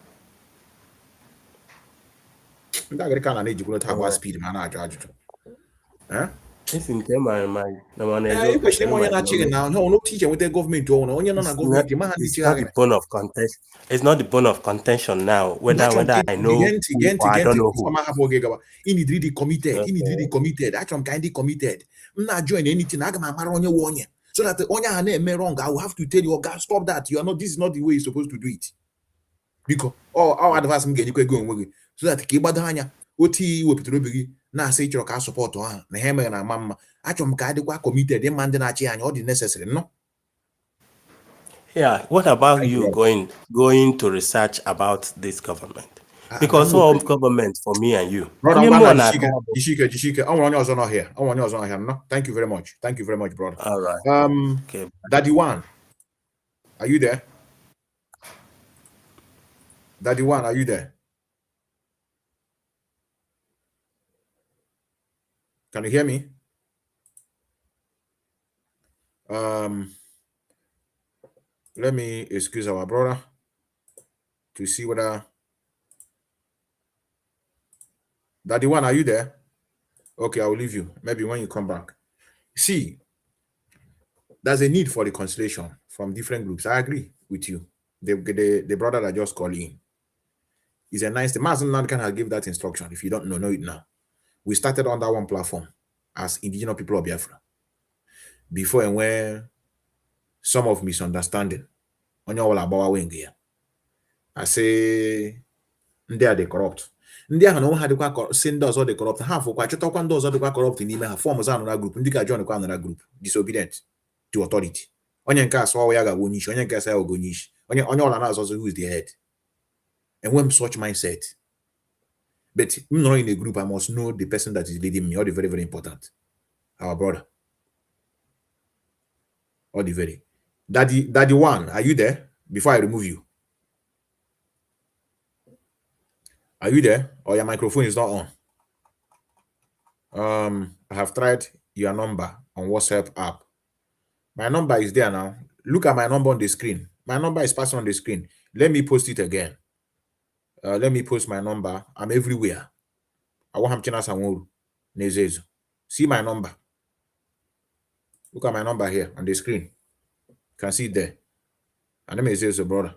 That kind of need you to have speed, man. It's in my You question him on your chicken now. No teacher with the government or no government. It's not the bone of contention. It's not the bone of contention now. Whether I know who or I don't know who. In it really committed. In it really Okay. committed. Actually, I'm kind of committed. I'm not joining anything. I'm on your one. So that the onya me wrong, I will have to tell you, oh God, stop that. You are not. This is not the way you're supposed to do it. Because our advice me get you go away. So that kibadanya. Oti we petrobigi na say chiro ka support ha na heme na mama achom ka dey committed dem man dey na chi anya all the necessary no. Yeah. What about Thank you you. going to research about this government? I'm Because not all ready. government for me and you. Brother, Only I'm more gonna na Jishike. I want you not here. I want you not here. No, thank you very much. Thank you very much, brother. all right. Okay. Daddy One, are you there? Daddy One, are you there? Can you hear me? Let me excuse our brother to see whether Daddy One, are you there? Okay, I will leave you. Maybe when you come back. See, there's a need for reconciliation from different groups. I agree with you. The brother that just called in is a nice thing. Mazen Nankan has give that instruction. If you don't know it now. We started on that one platform as indigenous people of Biafra. Before and when some of misunderstanding on your about wing here. I say they are the corrupt. Ndị ahụ na onwe ha dịkwa si ndị ọzọ dị corrupt ha fụkwa chọtakwa ndị ọzọ dịkwa corrupt n'ime ha fọm ọzọ anọra group ndị ka join kwa anọra group disobedient to authority. Onye nke asọ ya ga-abụ onye isi, onye nke asọ ya ga onye isi, onye ọla na-azọzọ who is the head. And when such mindset, but I'm not in a group, I must know the person that is leading me. All the very, very important. Our brother. All the very. Daddy One, are you there? Before I remove you. Are you there? Or your microphone is not on? I have tried your number on WhatsApp app. My number is there now. Look at my number on the screen. My number is passing on the screen. Let me post it again. Let me post my number. I'm everywhere. I want him to see my number. Look at my number here on the screen. You can see it there. And let me say so, brother.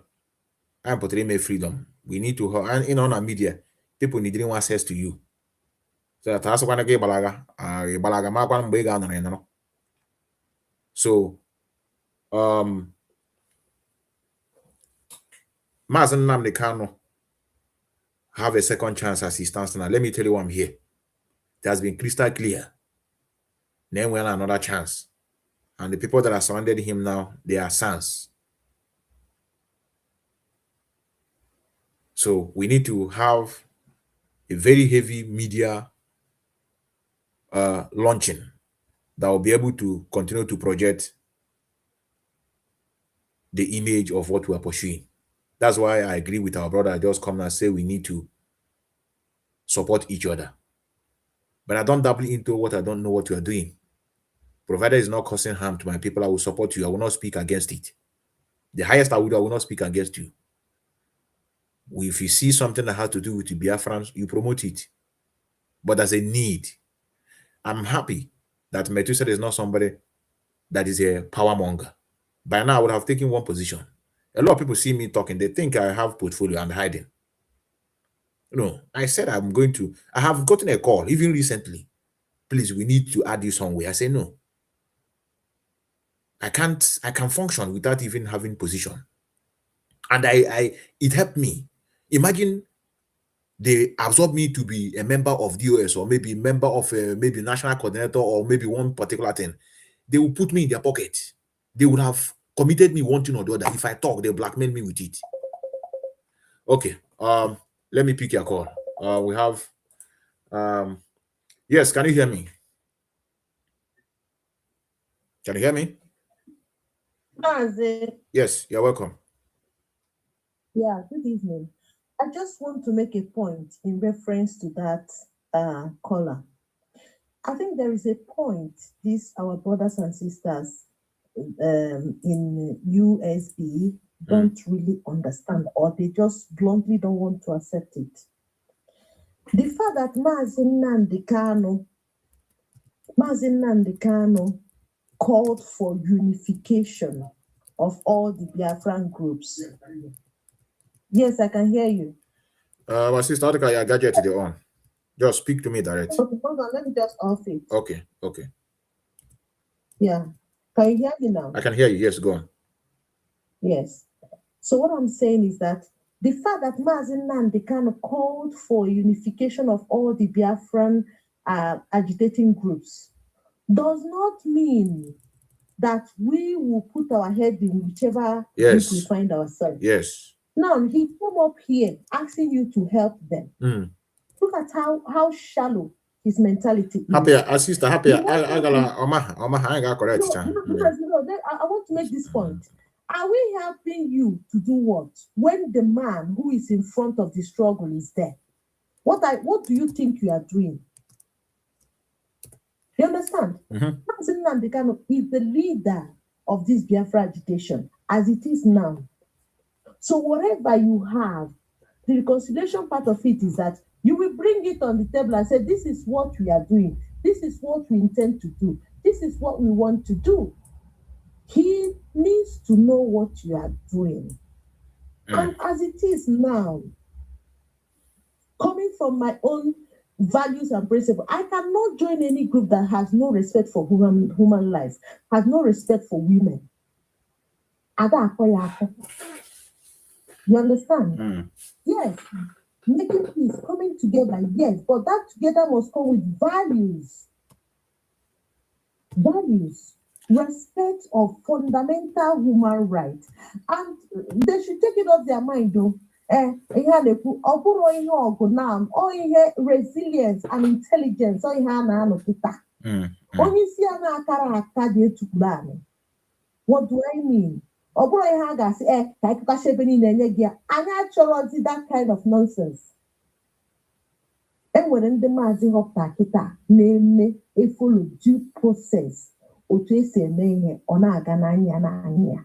I am portraying freedom. We need to, and in our media, people need access to you. So that has one again balaga, makwan mbega no. So, Mazen Nnamdi Kanu have a second chance as he stands now. Let me tell you why I'm here. It has been crystal clear. Then we have another chance. And the people that are surrounded him now, they are sons. So we need to have a very heavy media launching that will be able to continue to project the image of what we are pursuing. That's why I agree with our brother. I just come and say we need to support each other. But I don't dabble into what I don't know what you are doing. Provided it's not causing harm to my people, I will support you. I will not speak against it. The highest I will not speak against you. If you see something that has to do with the Biafrans, you promote it. But as a need, I'm happy that Methuselah is not somebody that is a power monger. By now, I would have taken one position. A lot of people see me talking. They think I have portfolio and hiding. No, I said I have gotten a call, even recently. Please, we need to add you somewhere. I say no. I can function without even having position. And it helped me. Imagine they absorb me to be a member of DOS or maybe a member of maybe national coordinator or maybe one particular thing. They will put me in their pocket. They would have committed me one thing or the other. If I talk, they'll blackmail me with it. Okay. Let me pick your call. We have yes, can you hear me? Can you hear me? Yes, you're welcome. Yeah, good evening. I just want to make a point in reference to that caller. I think there is a point our brothers and sisters in USB don't really understand, or they just bluntly don't want to accept it. The fact that Mazen Nnamdi Kanu Mazi Nnamdi Kanu called for unification of all the Biafran groups. Yes, I can hear you. My sister, how your gadget to the on? Just speak to me direct. Okay, hold on, let me just off it. Okay. Yeah. Can you hear me now? I can hear you. Yes, go on. Yes. So what I'm saying is that the fact that Mazi Nnamdi Kanu called for unification of all the Biafran agitating groups does not mean that we will put our head in whichever group we find ourselves. Yes. Now he came up here asking you to help them. Look at how shallow his mentality is. Happy, sister, happy. I got correct. I want to make this point. Are we helping you to do what when the man who is in front of the struggle is there? What do you think you are doing? You understand? Mazi Nnamdi Kanu is the leader of this Biafra agitation as it is now. So whatever you have, the reconciliation part of it is that you will bring it on the table and say, this is what we are doing. This is what we intend to do. This is what we want to do. He needs to know what you are doing. And as it is now, coming from my own values and principles, I cannot join any group that has no respect for human life, has no respect for women. You understand? Yes. Making peace, coming together, yes, but that together must come with values. Values, respect of fundamental human rights. And they should take it off their mind, though. Resilience and intelligence. What do I mean? Ọ bụrụ ihe a ga-asị ka anyị kụkasị ebe niile enye gị ya, anyị achọrọzi that kind of nonsense. Enwere ndị maazị họpụta kịta na-eme efolo due process otu esi eme ihe ọ na-aga n'anya.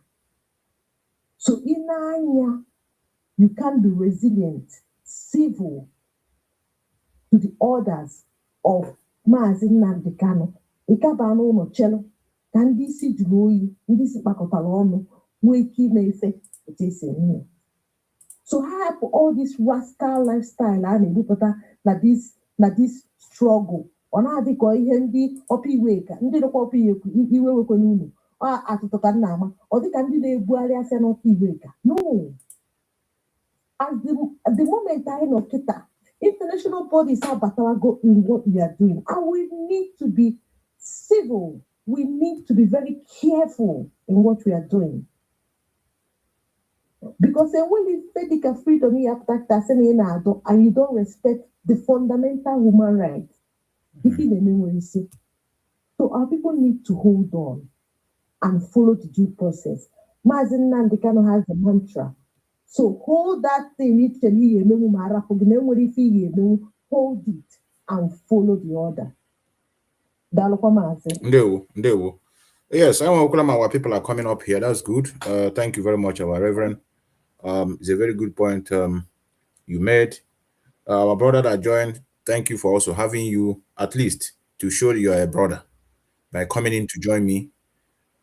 So ị na-anya, you can be resilient, civil to the orders of Maazị Nnamdi Kanu. Ịkaba n'ụlọ chelo ka ndị isi jụrụ oyi, ndị isi kpakọtara ọnụ nwee ike ime ife otu esi eme. So hapụ all this rascal lifestyle a na-ebupụta na this struggle. Ọ na-adị ka ihe ndị ọpa iwe ka ndị dịkwa ọpa iwe wekwe n'ụlọ atụtụ ka nna ama, ọ dịka ndị na-ebugharị afịa n'ọpa iwe ka. No. At the moment anyị nọ kịta, international bodies abatawago in what we are doing, and we need to be civil. We need to be very careful in what we are doing. Because when you say freedom and you don't respect the fundamental human rights, so our people need to hold on and follow the due process. Mazi Nnamdi Kanu has the mantra. So hold that thing, hold it and follow the order. Ndewo. Yes, I want to our people are coming up here. That's good. Thank you very much, our Reverend. It's a very good point you made. Our brother that joined, thank you for also having you at least to show you are a brother by coming in to join me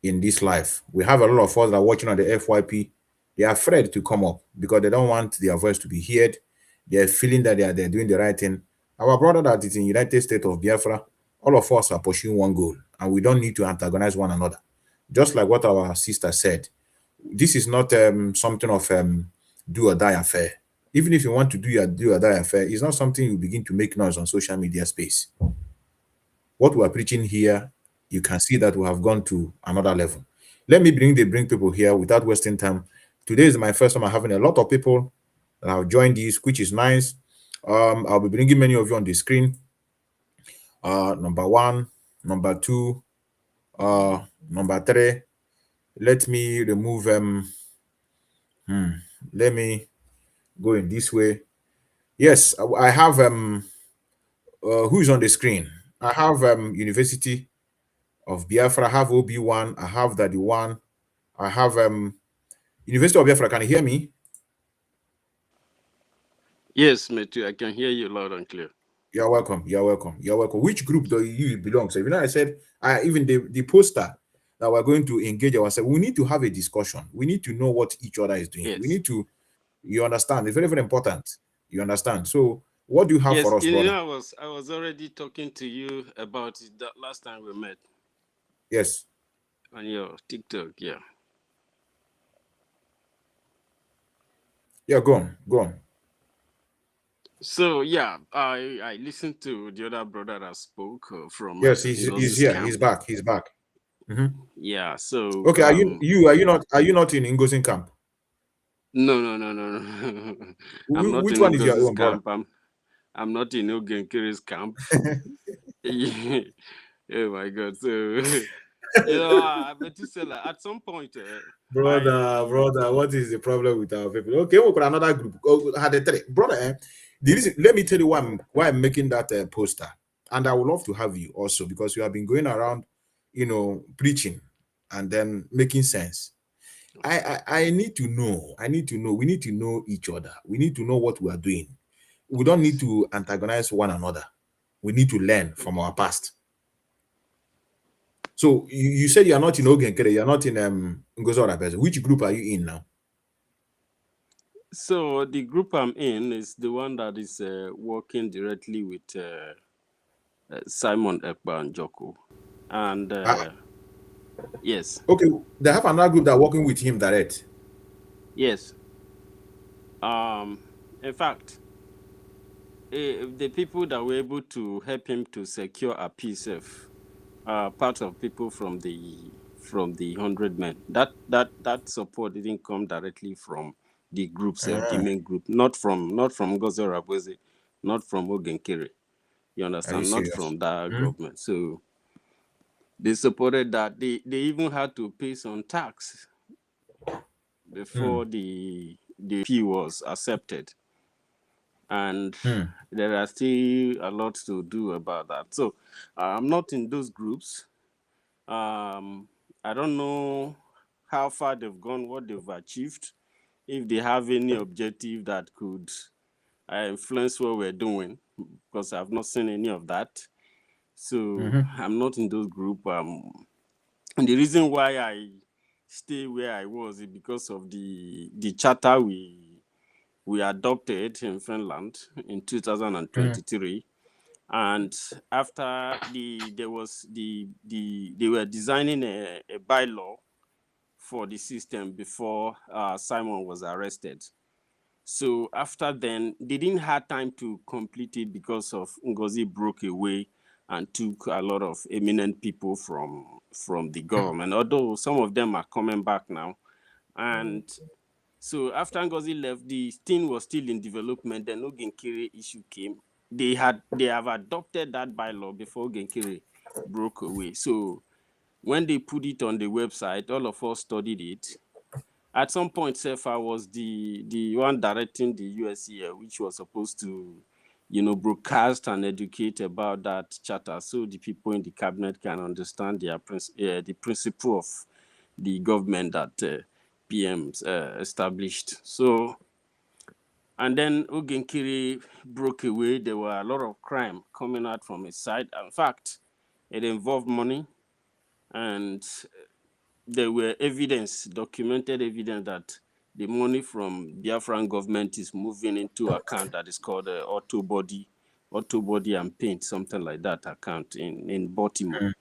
in this life. We have a lot of us that are watching on the FYP. They are afraid to come up because they don't want their voice to be heard. They are feeling that they're doing the right thing. Our brother that is in United States of Biafra, all of us are pursuing one goal, and we don't need to antagonize one another. Just like what our sister said, this is not something of do or die affair. Even if you want to do or die affair, it's not something you begin to make noise on social media space. What we are preaching here, you can see that we have gone to another level. Let me bring people here without wasting time. Today is my first time I'm having a lot of people that have joined this, which is nice. I'll be bringing many of you on the screen. Number 1, number 2, number 3. Let me remove let me go in this way. Yes, I have who's on the screen? I have University of Biafra, I have OB1, I have Daddy 1, I have University of Biafra. Can you hear me? Yes, Matthew, I can hear you loud and clear. You're welcome. You're welcome. You're welcome. Which group do you belong to? I said, even the poster that we're going to engage ourselves, we need to have a discussion. We need to know what each other is doing. We Yes. need to, you understand? It's very, very important. You understand? So, what do you have Yes, for us, brother? I was already talking to you about it that last time we met. Yes. On your TikTok, yeah. Yeah, go on. Go on. So yeah, I listened to the other brother that spoke from Yes, he's here. camp. He's back. He's back. Yeah. So Okay, are you not in Ngozi camp? No. I'm not Which in one is your Ngozi's own, brother? camp. I'm not in Ogenkiri's camp. Oh my God! So I bet you say like, at some point, brother, what is the problem with our people? Okay, we got another group. Had a three, brother. The reason, let me tell you why I'm making that poster, and I would love to have you also because you have been going around, preaching and then making sense. I need to know. I need to know. We need to know each other. We need to know what we are doing. We don't need to antagonize one another. We need to learn from our past. So you said you are not in Ogenkere, you are not in Ngozi Orabeze. Which group are you in now? So the group I'm in is the one that is working directly with Simon Ekpa and Joko, and yes. Okay, they have another group that are working with him direct. Yes. In fact, the people that were able to help him to secure a PSF are part of people from the 100 Men. That support didn't come directly from the groups, the main group, not from Ngozi Orabeze, not from Ogenkere. You Are you understand? Not serious? from that government. So they supported that. They even had to pay some tax before the P was accepted. And there are still a lot to do about that. So I'm not in those groups. I don't know how far they've gone, what they've achieved, if they have any objective that could influence what we're doing, because I've not seen any of that. So I'm not in those groups. And the reason why I stay where I was is because of the charter we adopted in Finland in 2023. And after they were designing a bylaw for the system before Simon was arrested. So after then, they didn't have time to complete it because of Ngozi broke away and took a lot of eminent people from the government, although some of them are coming back now. And so after Ngozi left, the thing was still in development. Then Ogenkere issue came. They have adopted that bylaw before Ogenkere broke away. So when they put it on the website, all of us studied it. At some point, Sefa was the one directing the USCL, which was supposed to, broadcast and educate about that charter, so the people in the cabinet can understand the principle of the government that PMs established. So, and then Ogenkere broke away. There were a lot of crime coming out from his side. In fact, it involved money, and there were documented evidence that the money from Biafran government is moving into account that is called Auto Body and Paint, something like that account in Baltimore.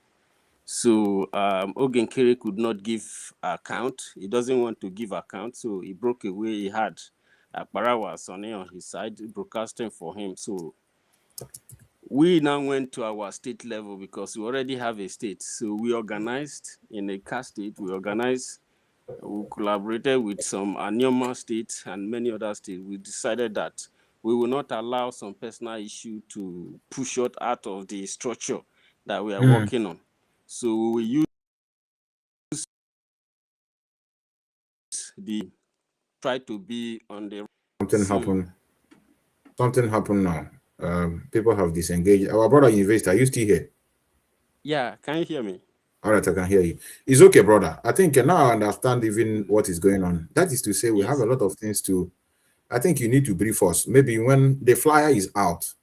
So Ogenkere could not give account. He doesn't want to give account, so he broke away. He had Akbarawa Sane on his side broadcasting for him. So we now went to our state level because we already have a state. So we organized in a CAR state. We collaborated with some Anyoma states and many other states. We decided that we will not allow some personal issue to push us out of the structure that we are working on. So we will use try to be on the Something happened now. People have disengaged. Our brother investor, are you still here? Yeah, can you hear me? All right, I can hear you. It's okay, brother. I think now I understand even what is going on. That is to say, we have a lot of things to. I think you need to brief us. Maybe when the flyer is out,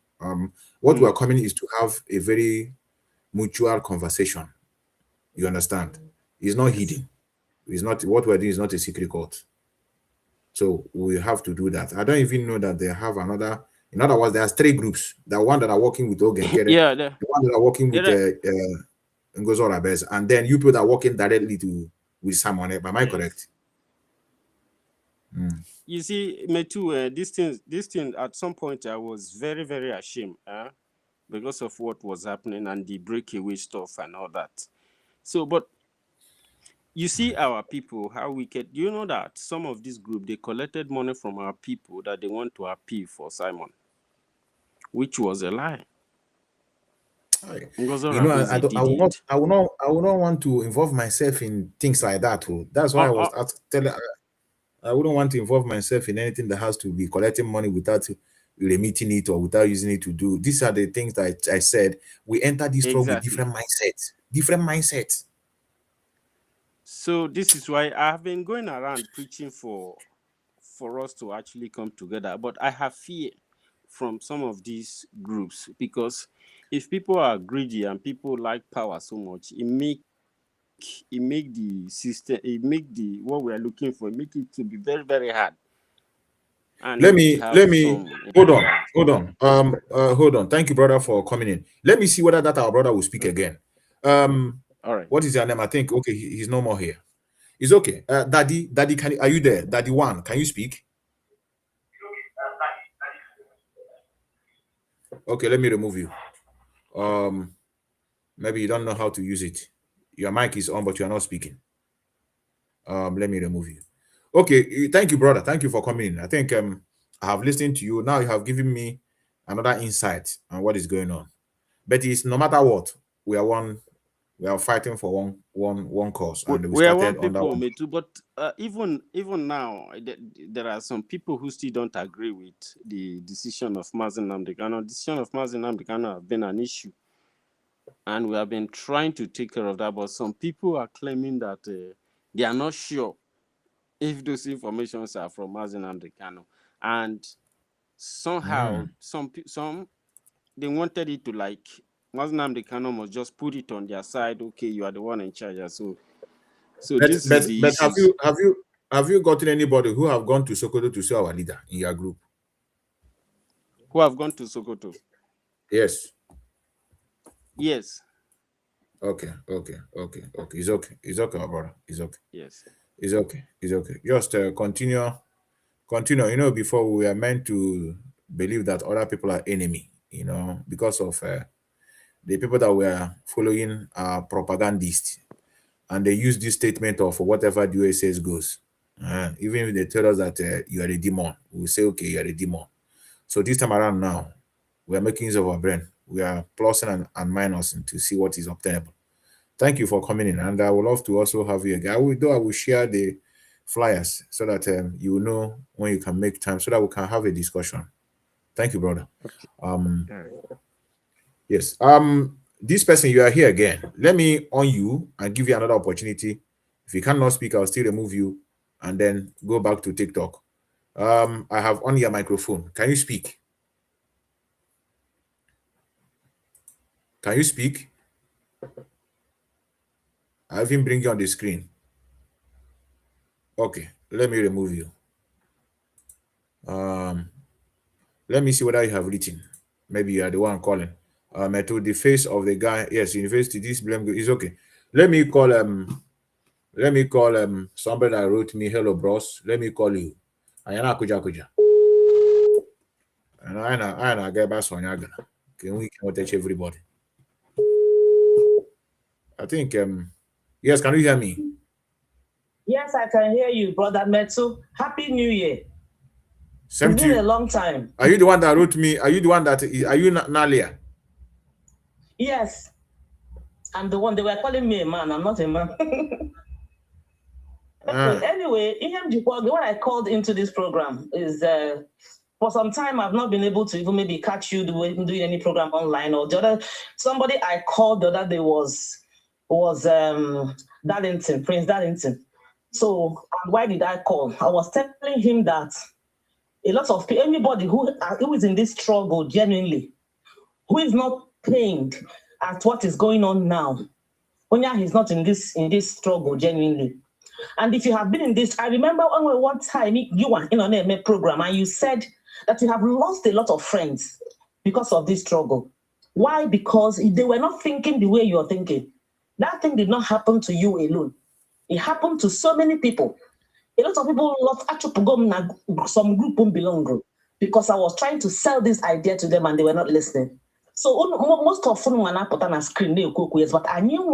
What we are coming is to have a very mutual conversation. You understand? It's not hidden. It's not what we're doing is not a secret court. So we have to do that. I don't even know that they have another. In other words, there's 3 groups. The one that are working with Ogenkere, Yeah, the one that are working with Ngozo Rabez, and then you people that are working directly with someone. Am I correct? You see, me too. This thing. At some point, I was very, very ashamed, because of what was happening and the breakaway stuff and all that. So, but you see, our people, how wicked. Do you know that some of this group they collected money from our people that they want to appeal for Simon, which was a lie. You know, I will not want to involve myself in things like that. That's why I was telling. I wouldn't want to involve myself in anything that has to be collecting money without remitting it or without using it to do. These are the things that I said. We enter this trouble with different mindsets. So this is why I have been going around preaching for us to actually come together. But I have fear from some of these groups, because if people are greedy and people like power so much, it make the system, it make the what we are looking for, make it to be very, very hard. And let me hold on. Thank you, brother, for coming in. Let me see whether that our brother will speak again. All right. What is your name? I think he's no more here. It's okay. Daddy, are you there? Daddy One, can you speak? Okay, let me remove you. Maybe you don't know how to use it. Your mic is on, but you are not speaking. Let me remove you. Okay, thank you, brother. Thank you for coming in. I think I have listened to you. Now you have given me another insight on what is going on. But it's no matter what, we are fighting for one cause, and we are one people, me too. But even now, there are some people who still don't agree with the decision of Mazi Nnamdi Kanu. The decision of Mazi Nnamdi Kanu have been an issue, and we have been trying to take care of that. But some people are claiming that they are not sure if those informations are from Mazi Nnamdi Kanu, and somehow some they wanted it to like Mazi Nnamdi Kanu must just put it on their side. Okay, you are the one in charge. So this is the issue. Have you gotten anybody who have gone to Sokoto to see our leader in your group? Who have gone to Sokoto? Yes. Yes. Okay. It's okay, my brother. It's okay. Yes. It's okay. Just continue. You know, before we were meant to believe that other people are enemy, you know, because of the people that were following are propagandists, and they use this statement of whatever the US says goes. Even if they tell us that you are a demon, we say, okay, you are a demon. So this time around now, we are making use of our brain. We are plussing and minusing to see what is obtainable. Thank you for coming in, and I would love to also have you again. I will share the flyers so that you will know when you can make time so that we can have a discussion. Thank you, brother. Okay. Yes. This person, you are here again. Let me on you and give you another opportunity. If you cannot speak, I'll still remove you and then go back to TikTok. I have on your microphone. Can you speak? Can you speak? I even bring you on the screen. Okay, let me remove you. Let me see whether you have written. Maybe you are the one calling. To the face of the guy. Yes, university. This blame is okay. Let me call somebody that wrote me, hello bros. Let me call you. Ayana kuja. And I get back on Yaga. Can we touch everybody? I think yes, can you hear me? Yes, I can hear you, brother Metsu. Happy New Year. Same it's been a long time. Are you the one that wrote me? Are you Nalia? Yes. I'm the one. They were calling me a man. I'm not a man. Anyway, when I called into this program is for some time I've not been able to even maybe catch you doing any program online, or the other somebody I called the other day was Darlington, Prince Darlington. So why did I call? I was telling him that a lot of people, anybody who is in this struggle genuinely who is not pained at what is going on now. Onya is not in this struggle genuinely. And if you have been in this, I remember one time you were in a program and you said that you have lost a lot of friends because of this struggle. Why? Because they were not thinking the way you're thinking. That thing did not happen to you alone. It happened to so many people. A lot of people lost some group belong group because I was trying to sell this idea to them and they were not listening. So most of them when I put on a screen, but I knew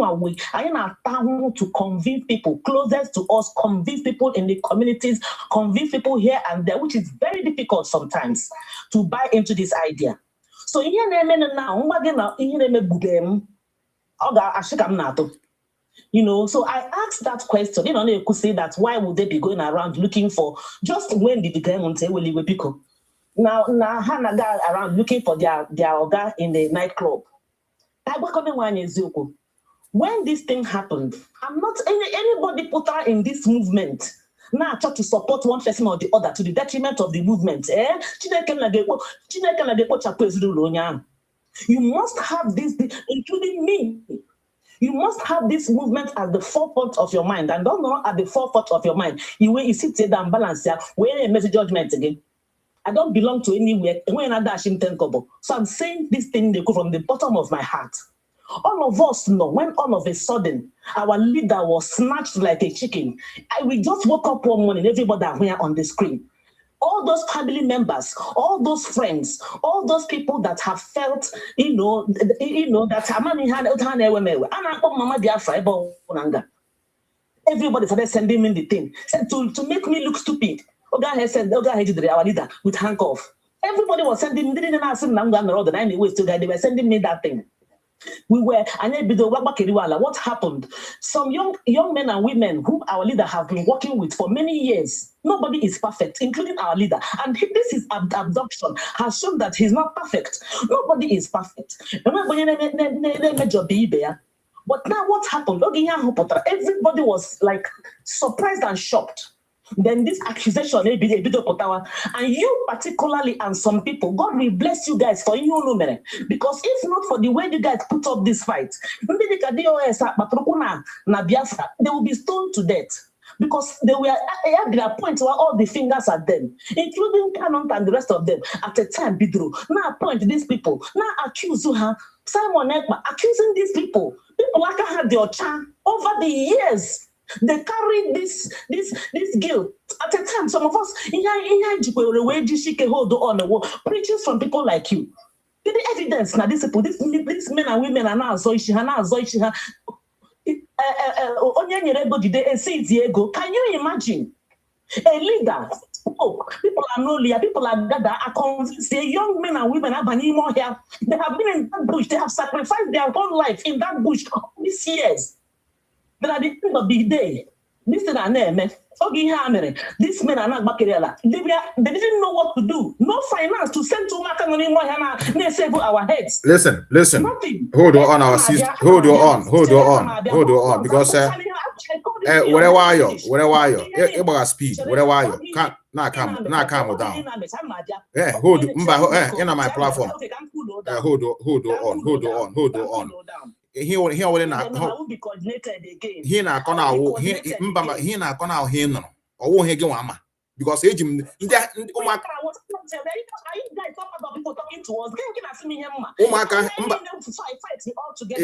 to convince people closest to us, convince people in the communities, convince people here and there, which is very difficult sometimes to buy into this idea. So so I asked that question. You could say that why would they be going around looking for just when did the guy want to say people? Now Hannah go around looking for their organ in the nightclub. When this thing happened, I'm not anybody put her in this movement. Now I try to support one person or the other to the detriment of the movement. You must have this, including me. You must have this movement at the forefront of your mind, and don't know at the forefront of your mind. You sit there and balance here. Where a message judgment again. I don't belong to anywhere. So I'm saying this thing they go from the bottom of my heart. All of us know when all of a sudden our leader was snatched like a chicken. We just woke up one morning, everybody are here on the screen. All those family members, all those friends, all those people that have felt, that everybody started sending me the thing to make me look stupid. Our leader with handcuff. Everybody was sending me. They were sending me that thing. What happened? Some young men and women whom our leader have been working with for many years. Nobody is perfect, including our leader. And this is abduction has shown that he's not perfect. Nobody is perfect. But now what happened? Everybody was like surprised and shocked. Then this accusation, and you particularly and some people, God will bless you guys for you, because if not for the way you guys put up this fight, they will be stoned to death. Because they were at their point where all the fingers are them, including Canon and the rest of them. At a time, Bidro now point these people, now accuse her, Simon Ekpa accusing these people. People like had their child over the years. They carry this guilt. At a time, some of us hold on preachers from people like you. The evidence now, these men and women are now Zoishiha. Can you imagine a leader? People are no leader, people are gathered, are convinced. Young men and women have more here. They have been in that bush, they have sacrificed their whole life in that bush all these years. But at the end of the day, this is an name. These men are not back here. They didn't know what to do. No finance to send to Makanoni. They save our heads. Listen. Nothing. Hold on, our sister. Hold on. Because where are you? About speed. Where are you? Can't calm down. Hold in my platform. Hold on. He already not be coordinated again. He not gonna or he go ama because age him that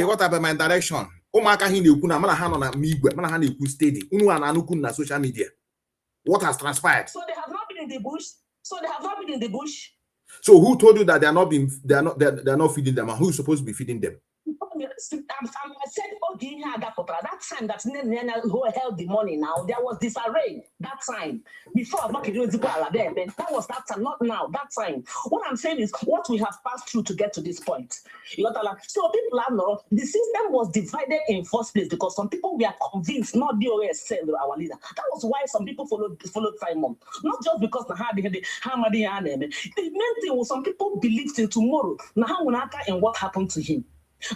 what about my direction? Umaka he na mana hand on migwe, mana hand you steady. Unu ananuku na social media. What has transpired? So they have not been in the bush. So who told you that they are not feeding them, and who's supposed to be feeding them? I said, that time that who held the money now, there was disarray that time. Before that was that time, not now, that time. What I'm saying is what we have passed through to get to this point. So people have no, the system was divided in first place because some people were convinced not DOS sell our leader. That was why some people followed Simon. Not just because the main thing was some people believed in tomorrow, and what happened to him.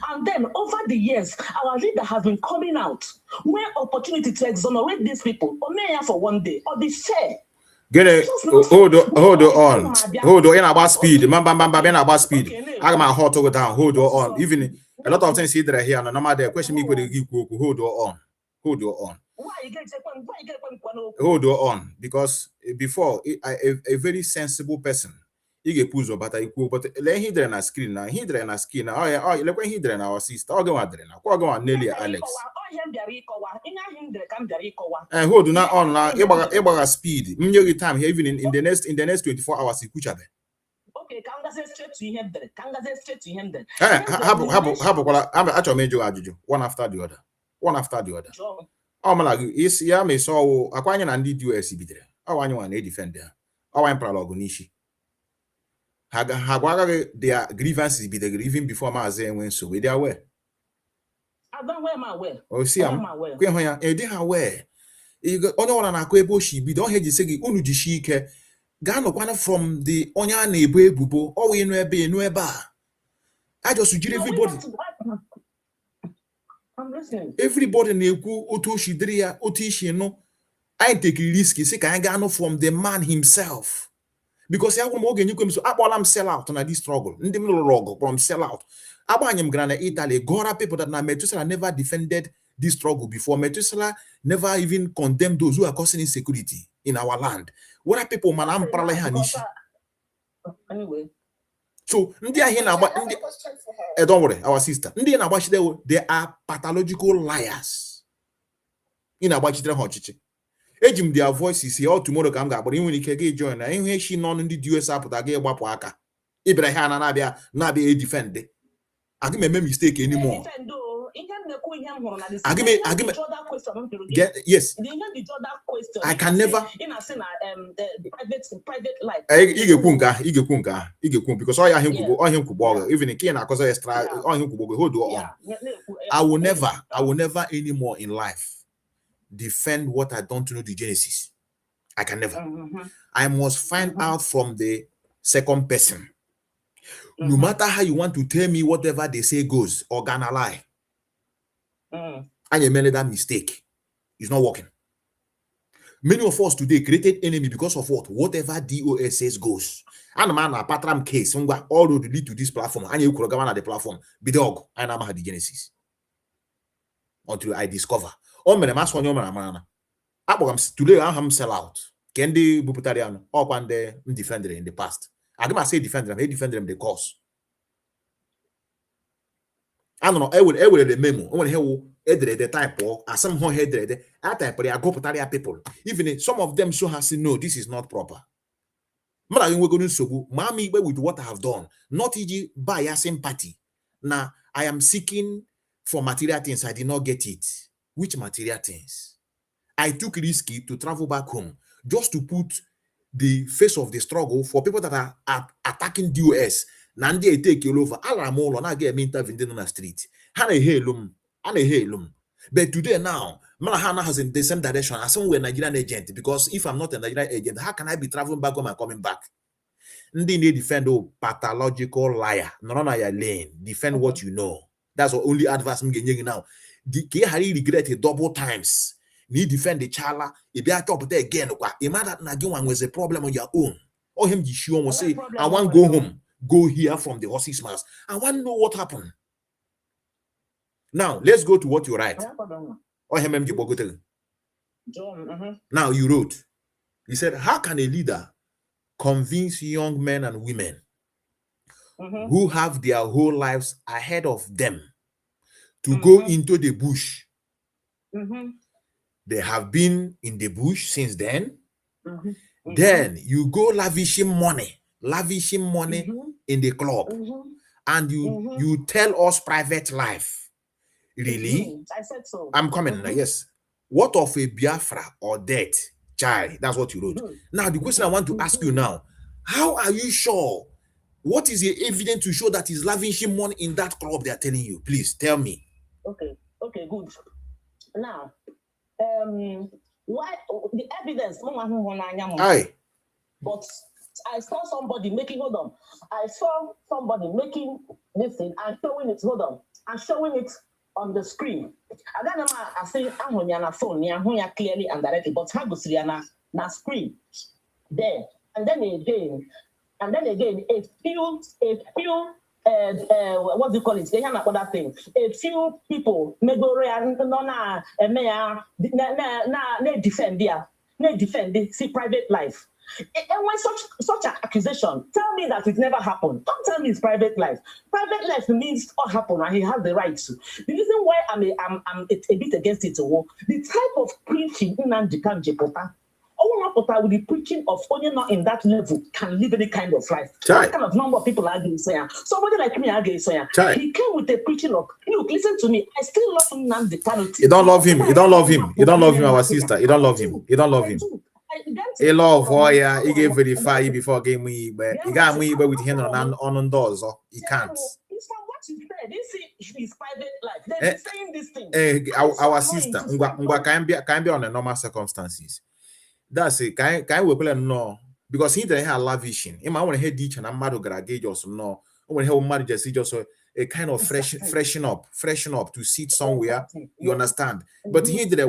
And then over the years, our leader has been coming out where opportunity to exonerate these people, or mayor for one day, or the fair. Get it. Hold on. In about speed. About speed. I'm a hot over down, hold on. Even a lot of things here here, no matter the question me could give hold on. Hold on. Why you get Hold on, because before a very sensible person, you get puzzle, but I cool, but let him na screen now. He na screen now. Oh, look when he na our sister. Oh, go on, go on, Nelly Alex. And hold on on now. Eba speed. Minyo time here even in the next 24 hours. Okay, can I say straight to him then? Can I say straight to him then? I'm actually major ajuju one after the other. One after the other. Oh my god, is ya me so akwanya na ndị US bidere. Awanye wa na defend there. Awanye pralogue nishi. Hagwaga their grievances bidere even before Maazị Enwe so we they aware. I don't wear my way. Oh see am. Kwe ho ya e dey aware. Onye wana na akọ ebe oshi bido he ji segi unu jishi ike. Ga no kwana from the onye a na-ebo ebubo o we enu ebe a. I just suggest everybody. I'm listening. Everybody na-ekwu otu oshi dịrị ya otu ishi no. I take a risk say ka anyị ga from the man himself. Because ya gwam oge nyekwe m so akpọla m sell out na this struggle. Ndị m lụrụ ọgụ from sell out. Agbanye m gara na Italy, gora people that na Methuselah never defended this struggle before. Methuselah never even condemned those who are causing insecurity in our land. What are people man am parala ha nishi. Anyway. So ndị ahụ na-agba ndị don't worry, our sister. Ndị na-agbachite they are pathological liars. Ị na-agbachite ha ọchịchị. Eji m their voices here all tomorrow ka m ga-agbara inwe ike ga join na ihe shi n'ọnụ ndị US apụta ga ịgbapụ aka. Ibere ha na-abịa defend. Aga m eme mistake anymore. Yes. I can never. Private life. Because all him kubo even in na cause extra all him kubo hold on. I will never anymore in life defend what I don't know the genesis. I can never. I must find out from the second person. No matter how you want to tell me whatever they say goes or gonna lie. And you made that mistake. It's not working. Many of us today created enemy because of what? Whatever DOS says goes. And man, a patram case, all road lead to this platform. And you could go on the platform. Be dog. I never had the genesis. Until I discover. Oh, man, I'm today I am sell out. Kendi Buputarian or one day defender in the past. I don't say defend them, I defend them the cause. I don't know, I will the memo. I will hear the type or somehow head I type I go putaria people. Even some of them so has said no, this is not proper. But I going to mommy with what I have done, not easy by a sympathy. Now I am seeking for material things. I did not get it. Which material things? I took risky to travel back home just to put the face of the struggle for people that are attacking the US. Nandi take you over. Alamolo na get me intervened in the street. Hana helum. But today now, Malahana has in the same direction as somewhere Nigerian agent. Because if I'm not a Nigerian agent, how can I be traveling back home and coming back? Ndi need defend pathological liar. No lane. Defend what you know. That's the only advice I'm getting now. The Kehari regret it double times. Need defend the chala. If you are top there again, imagine that Nagiwan was a problem on your own. Or him Yishua will say, I want to go home. Go here from the horse's mouth. I want to know what happened. Now, let's go to what you write. Now, you wrote, you said, how can a leader convince young men and women who have their whole lives ahead of them to go into the bush? They have been in the bush since then. Then you go lavishing money in the club, and you tell us private life. Really? I said so. I'm coming. Yes. What of a Biafra or death child? That's what you wrote. Now the question I want to ask you now: how are you sure? What is the evidence to show that he's lavishing money in that club? They are telling you. Please tell me. Okay, good. Now, why the evidence? Aye. But I saw somebody making, I saw somebody making this thing and showing it, and showing it on the screen. I don't know, I say, I'm on your phone, clearly and directly, but how goes na screen there. And then again, a few what do you call it? They have another thing. A few people may go and defend the private life. And when such an accusation, tell me that it never happened. Don't tell me it's private life. Private life means what happened, and he has the right to. The reason why I'm a bit against it, the type of preaching in Nanjikan with the preaching of only not in that level can live any kind of life. What kind of number of people are going to say? Somebody like me are going to say he came with the preaching of look, listen to me. I still love Nnamdi. You don't love him. You don't love him. You don't love him, our sister. You don't love him. You don't love him. He love he gave verify before game we but he got me with him on doors. He can't. It's from what you said. This is his private life. They're saying this thing. Our sister, can be on the normal circumstances. That's it. Can we play no? Because he didn't have lavishing. He might want to head ditch and I'm mad to gauge or some no. When he married just a kind of freshen up to sit somewhere. You understand? But he did a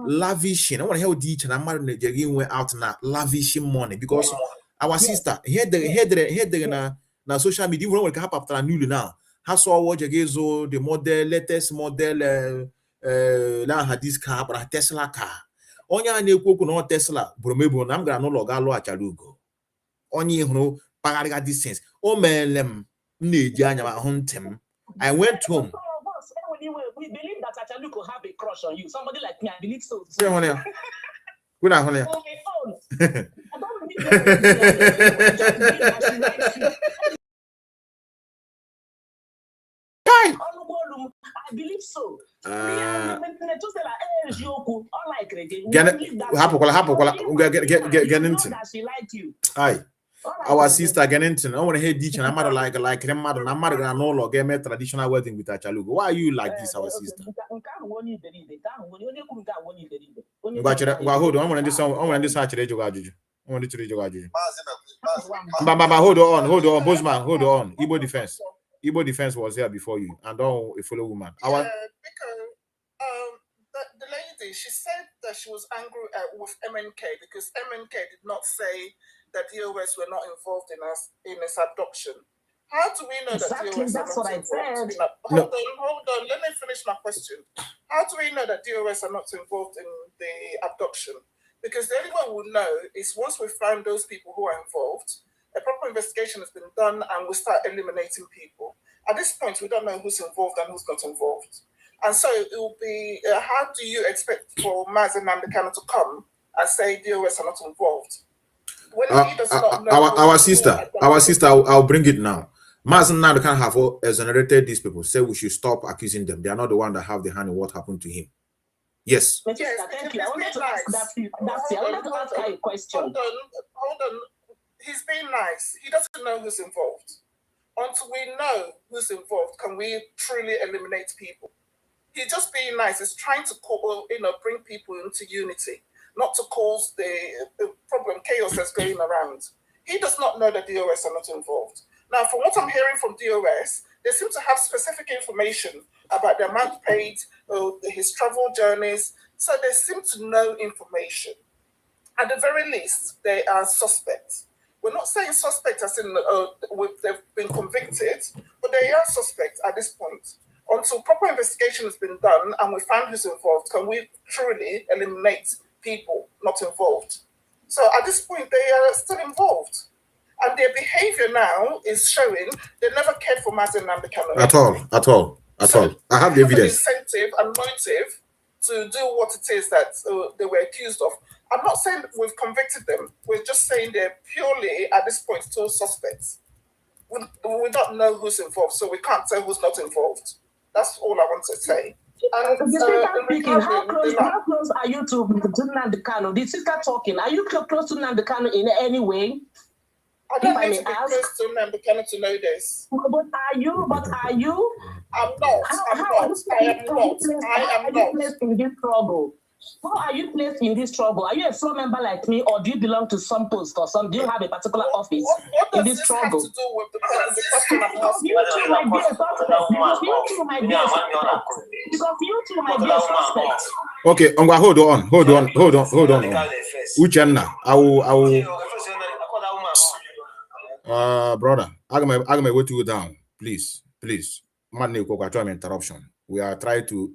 lavishing. I want to help ditch and I'm married to went out now lavishing money because our sister here the na social media we want to have after new now. How saw what you the model latest model now had this car but a Tesla car. Onye na-ekwu na Tesla bụrụ mebu na m gara n'ụlọ ga lụọ achara ugo onye hụrụ pagharịga distance o meele m na-eji anya ahụ ntị m. I went home. We believe that Achaluko have a crush on you. Somebody like me, I believe so. I don't I believe so. Get into. Aye. Our sister get into. I want to hear ditch and I'm mad like them mad and I'm mad and no log game traditional wedding with Achalugo. Why are you like this, our sister? Hold on. I want to do some. I want to do such a joke. I want to do hold on, Bosman, hold on. Igbo defense was here before you, and a fellow woman. Because the lady, she said that she was angry with MNK because MNK did not say that DOS were not involved in his abduction. How do we know that DOS that's what I said. Hold on. Let me finish my question. How do we know that DOS are not involved in the abduction? Because the only way we'll know is once we find those people who are involved, a proper investigation has been done and we start eliminating people. At this point, we don't know who's involved and who's not involved. And so it will be, how do you expect for Mazi Nnamdi Kanu to come and say DOS are not involved? When he does not know our sister, I'll bring it now. Mazi Nnamdi Kanu have exonerated these people, say we should stop accusing them. They are not the one that have the hand in what happened to him. Yes. Thank you. I wanted to ask a question. Hold on. He's being nice. He doesn't know who's involved. Until we know who's involved, can we truly eliminate people? He's just being nice. He's trying to bring people into unity, not to cause the problem, chaos that's going around. He does not know that DOS are not involved. Now, from what I'm hearing from DOS, they seem to have specific information about the amount paid, his travel journeys. So they seem to know information. At the very least, they are suspects. We're not saying suspect as in they've been convicted, but they are suspects at this point. Until proper investigation has been done and we find who's involved, can we truly eliminate people not involved? So at this point, they are still involved. And their behavior now is showing they never cared for Mazi Nnamdi Kanu. At all. I have the evidence. Incentive and motive to do what it is that they were accused of. I'm not saying we've convicted them. We're just saying they're purely, at this point, still suspects. We don't know who's involved, so we can't tell who's not involved. That's all I want to say. And how close are you to Nnamdi Kanu? The sister talking. Are you close to Nnamdi Kanu in any way? I don't need to be close to Nnamdi Kanu to know this. But are you? I'm not. I am not. In this trouble. How are you placed in this trouble? Are you a floor member like me, or do you belong to some post or some? Do you have a particular office in this trouble? What does this have to do with the question I'm asking? You two might be a suspect. Because you two might be a suspect. Okay, hold on. Uchenna, I will. Brother, I'm gonna wait you down. please, man, interruption. We are trying to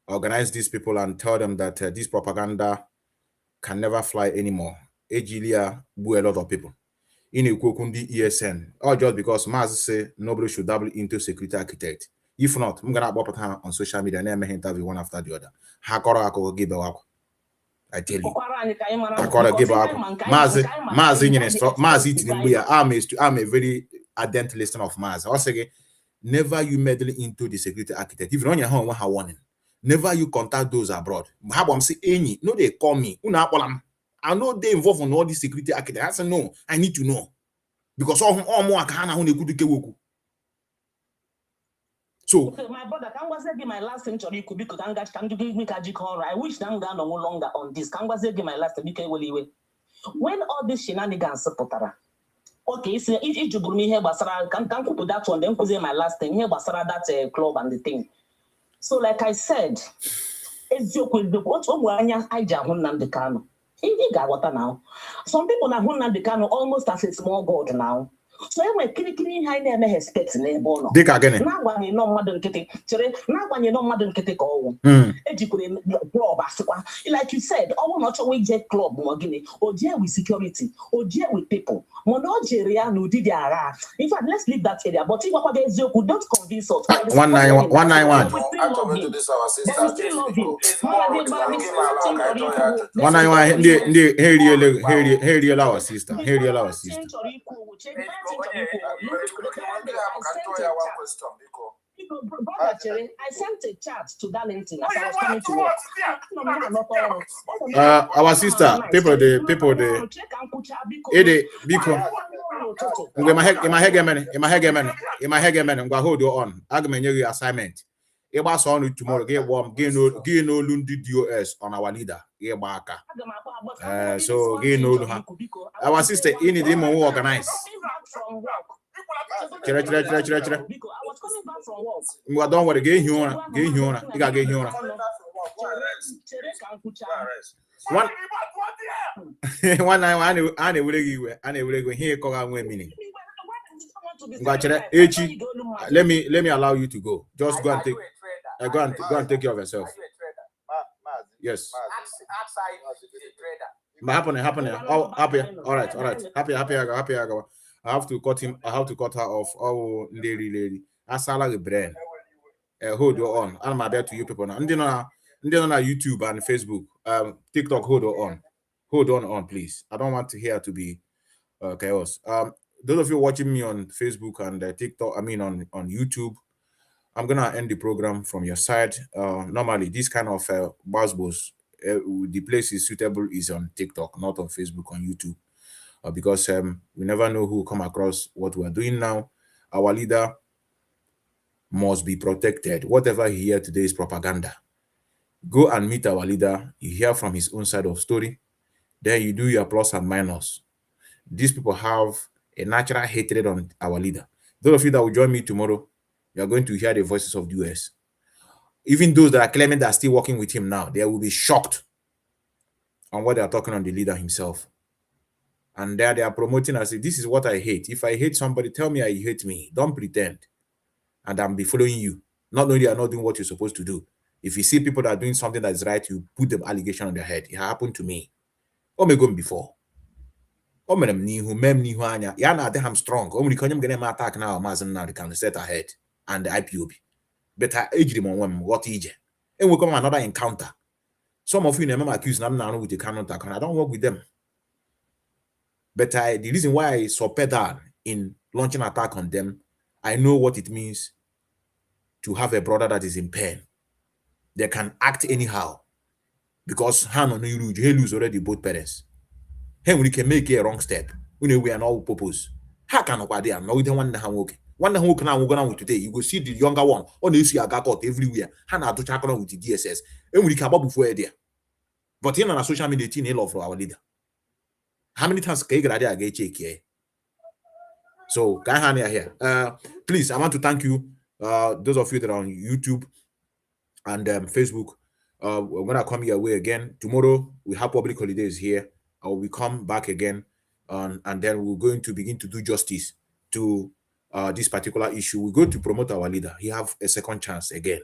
organize these people and tell them that this propaganda can never fly anymore. Ejilia blew a lot of people. In a Kukundi ESN, or just because Maz say nobody should dabble into security architect. If not, I'm gonna put her on social media and I interview one after the other. Hakora give a I tell you. Hakora give a Maz in Maz eating. I'm a very ardent listener of Maz. Also, never you meddle into the security architect. If you're on your home, one warning. Never you contact those abroad. How am say any? No, they call me. I know they involved in all these security architect. I say no, I need to know. Because all more can so okay, my brother, can was give my last century could be can give me I wish I'm gonna no longer on this. Can was give my last when all these shenanigans potara. Okay, so if you bring me here basara can put that one, then put my last thing here basara that club and the thing. So like I said, now. Some people are Nnamdi Kanu almost as a small god now. So anyway, kiri high name expect neighbor. Now when you know modern kitty, now when you know modern kitty call, like you said, all not always jet club mogini, or deal with security, or deal with people. Monogeria no did in fact, let's leave that area. But if you don't convince us. 191. 191. Here real our sister. Here real our sister. I sent a chat to Darlington as I was coming to work. Our sister, people they in my head, I'm gonna hold you on. I'm gonna give you assignment. It was on tomorrow. Get warm, gain no Lundi DOS on our leader. So gain no our sister in the demo organize. Chere. We don't want to get here. You got get here. One night, I will go here. Call meaning. Let me allow you to go. Just go and take. Go and take care of yourself. Yes. Happening. Oh, happy. All right. Happy. I have to cut him. I have to cut her off. Oh, lady. Asala the brain. Hold on. I'm there to you people now. And then on YouTube and Facebook, TikTok. Hold on, please. I don't want to hear to be chaos. Those of you watching me on Facebook and TikTok, I mean on YouTube, I'm gonna end the program from your side. Normally, this kind of buzzwords, the place is suitable is on TikTok, not on Facebook, on YouTube, because we never know who come across what we're doing now. Our leader must be protected. Whatever he hear today is propaganda. Go and meet our leader. You hear from his own side of story. Then you do your plus and minus. These people have a natural hatred on our leader. Those of you that will join me tomorrow, you are going to hear the voices of the US. Even those that are claiming that are still working with him now, they will be shocked on what they are talking on the leader himself. And there they are promoting and say, this is what I hate. If I hate somebody, tell me I hate me. Don't pretend. And I'll be following you. Not only are not doing what you're supposed to do. If you see people that are doing something that is right, you put the allegation on their head. It happened to me. Oh my God, before. Oh madam nihu mem nihu anya. Ya na I'm strong. Oh we can get attack now. Mazen now they can set ahead and the IPOB. But I age on one what age. And we come another encounter. Some of you never accuse them now with the cannon attack, and I don't work with them. But the reason why I so pedal in launching attack on them, I know what it means to have a brother that is in pain. They can act anyhow because Han on you lose already both parents. Hen we can make a wrong step. We are not purpose. How can nobody know we don't want to work? One who can now go today. You go see the younger one on the issue I got out everywhere. Hannah to check on with the DSS. And we come up before there. But in on a social media team love for our leader. How many times can I get check here? So can here. Please, I want to thank you. Those of you that are on YouTube and Facebook. We're gonna come your way again. Tomorrow we have public holidays here. I will come back again, and then we're going to begin to do justice to this particular issue, we go to promote our leader. He have a second chance again.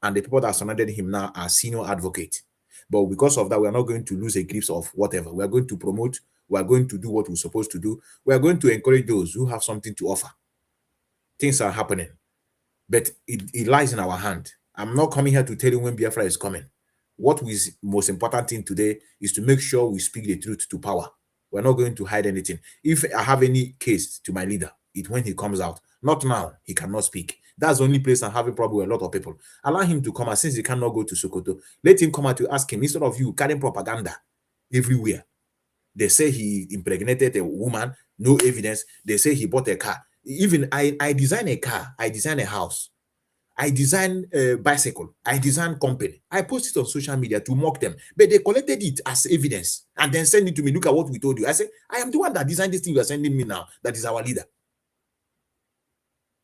And the people that surrounded him now are senior advocates. But because of that, we are not going to lose a grip of whatever. We are going to promote. We are going to do what we're supposed to do. We are going to encourage those who have something to offer. Things are happening. But it lies in our hand. I'm not coming here to tell you when Biafra is coming. What is most important thing today is to make sure we speak the truth to power. We're not going to hide anything. If I have any case to my leader, it's when he comes out. Not now. He cannot speak. That's the only place I'm having problem with a lot of people. Allow him to come out since he cannot go to Sokoto. Let him come out to ask him instead of you carrying propaganda everywhere. They say he impregnated a woman, no evidence. They say he bought a car. Even I design a car. I design a house. I design a bicycle. I design company. I post it on social media to mock them. But they collected it as evidence and then send it to me. Look at what we told you. I say, I am the one that designed this thing you are sending me now. That is our leader.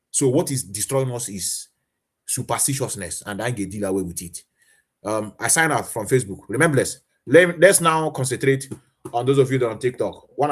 So what is destroying us is superstitiousness, and I get deal away with it. I sign out from Facebook. Remember, let's now concentrate on those of you that are on TikTok. One after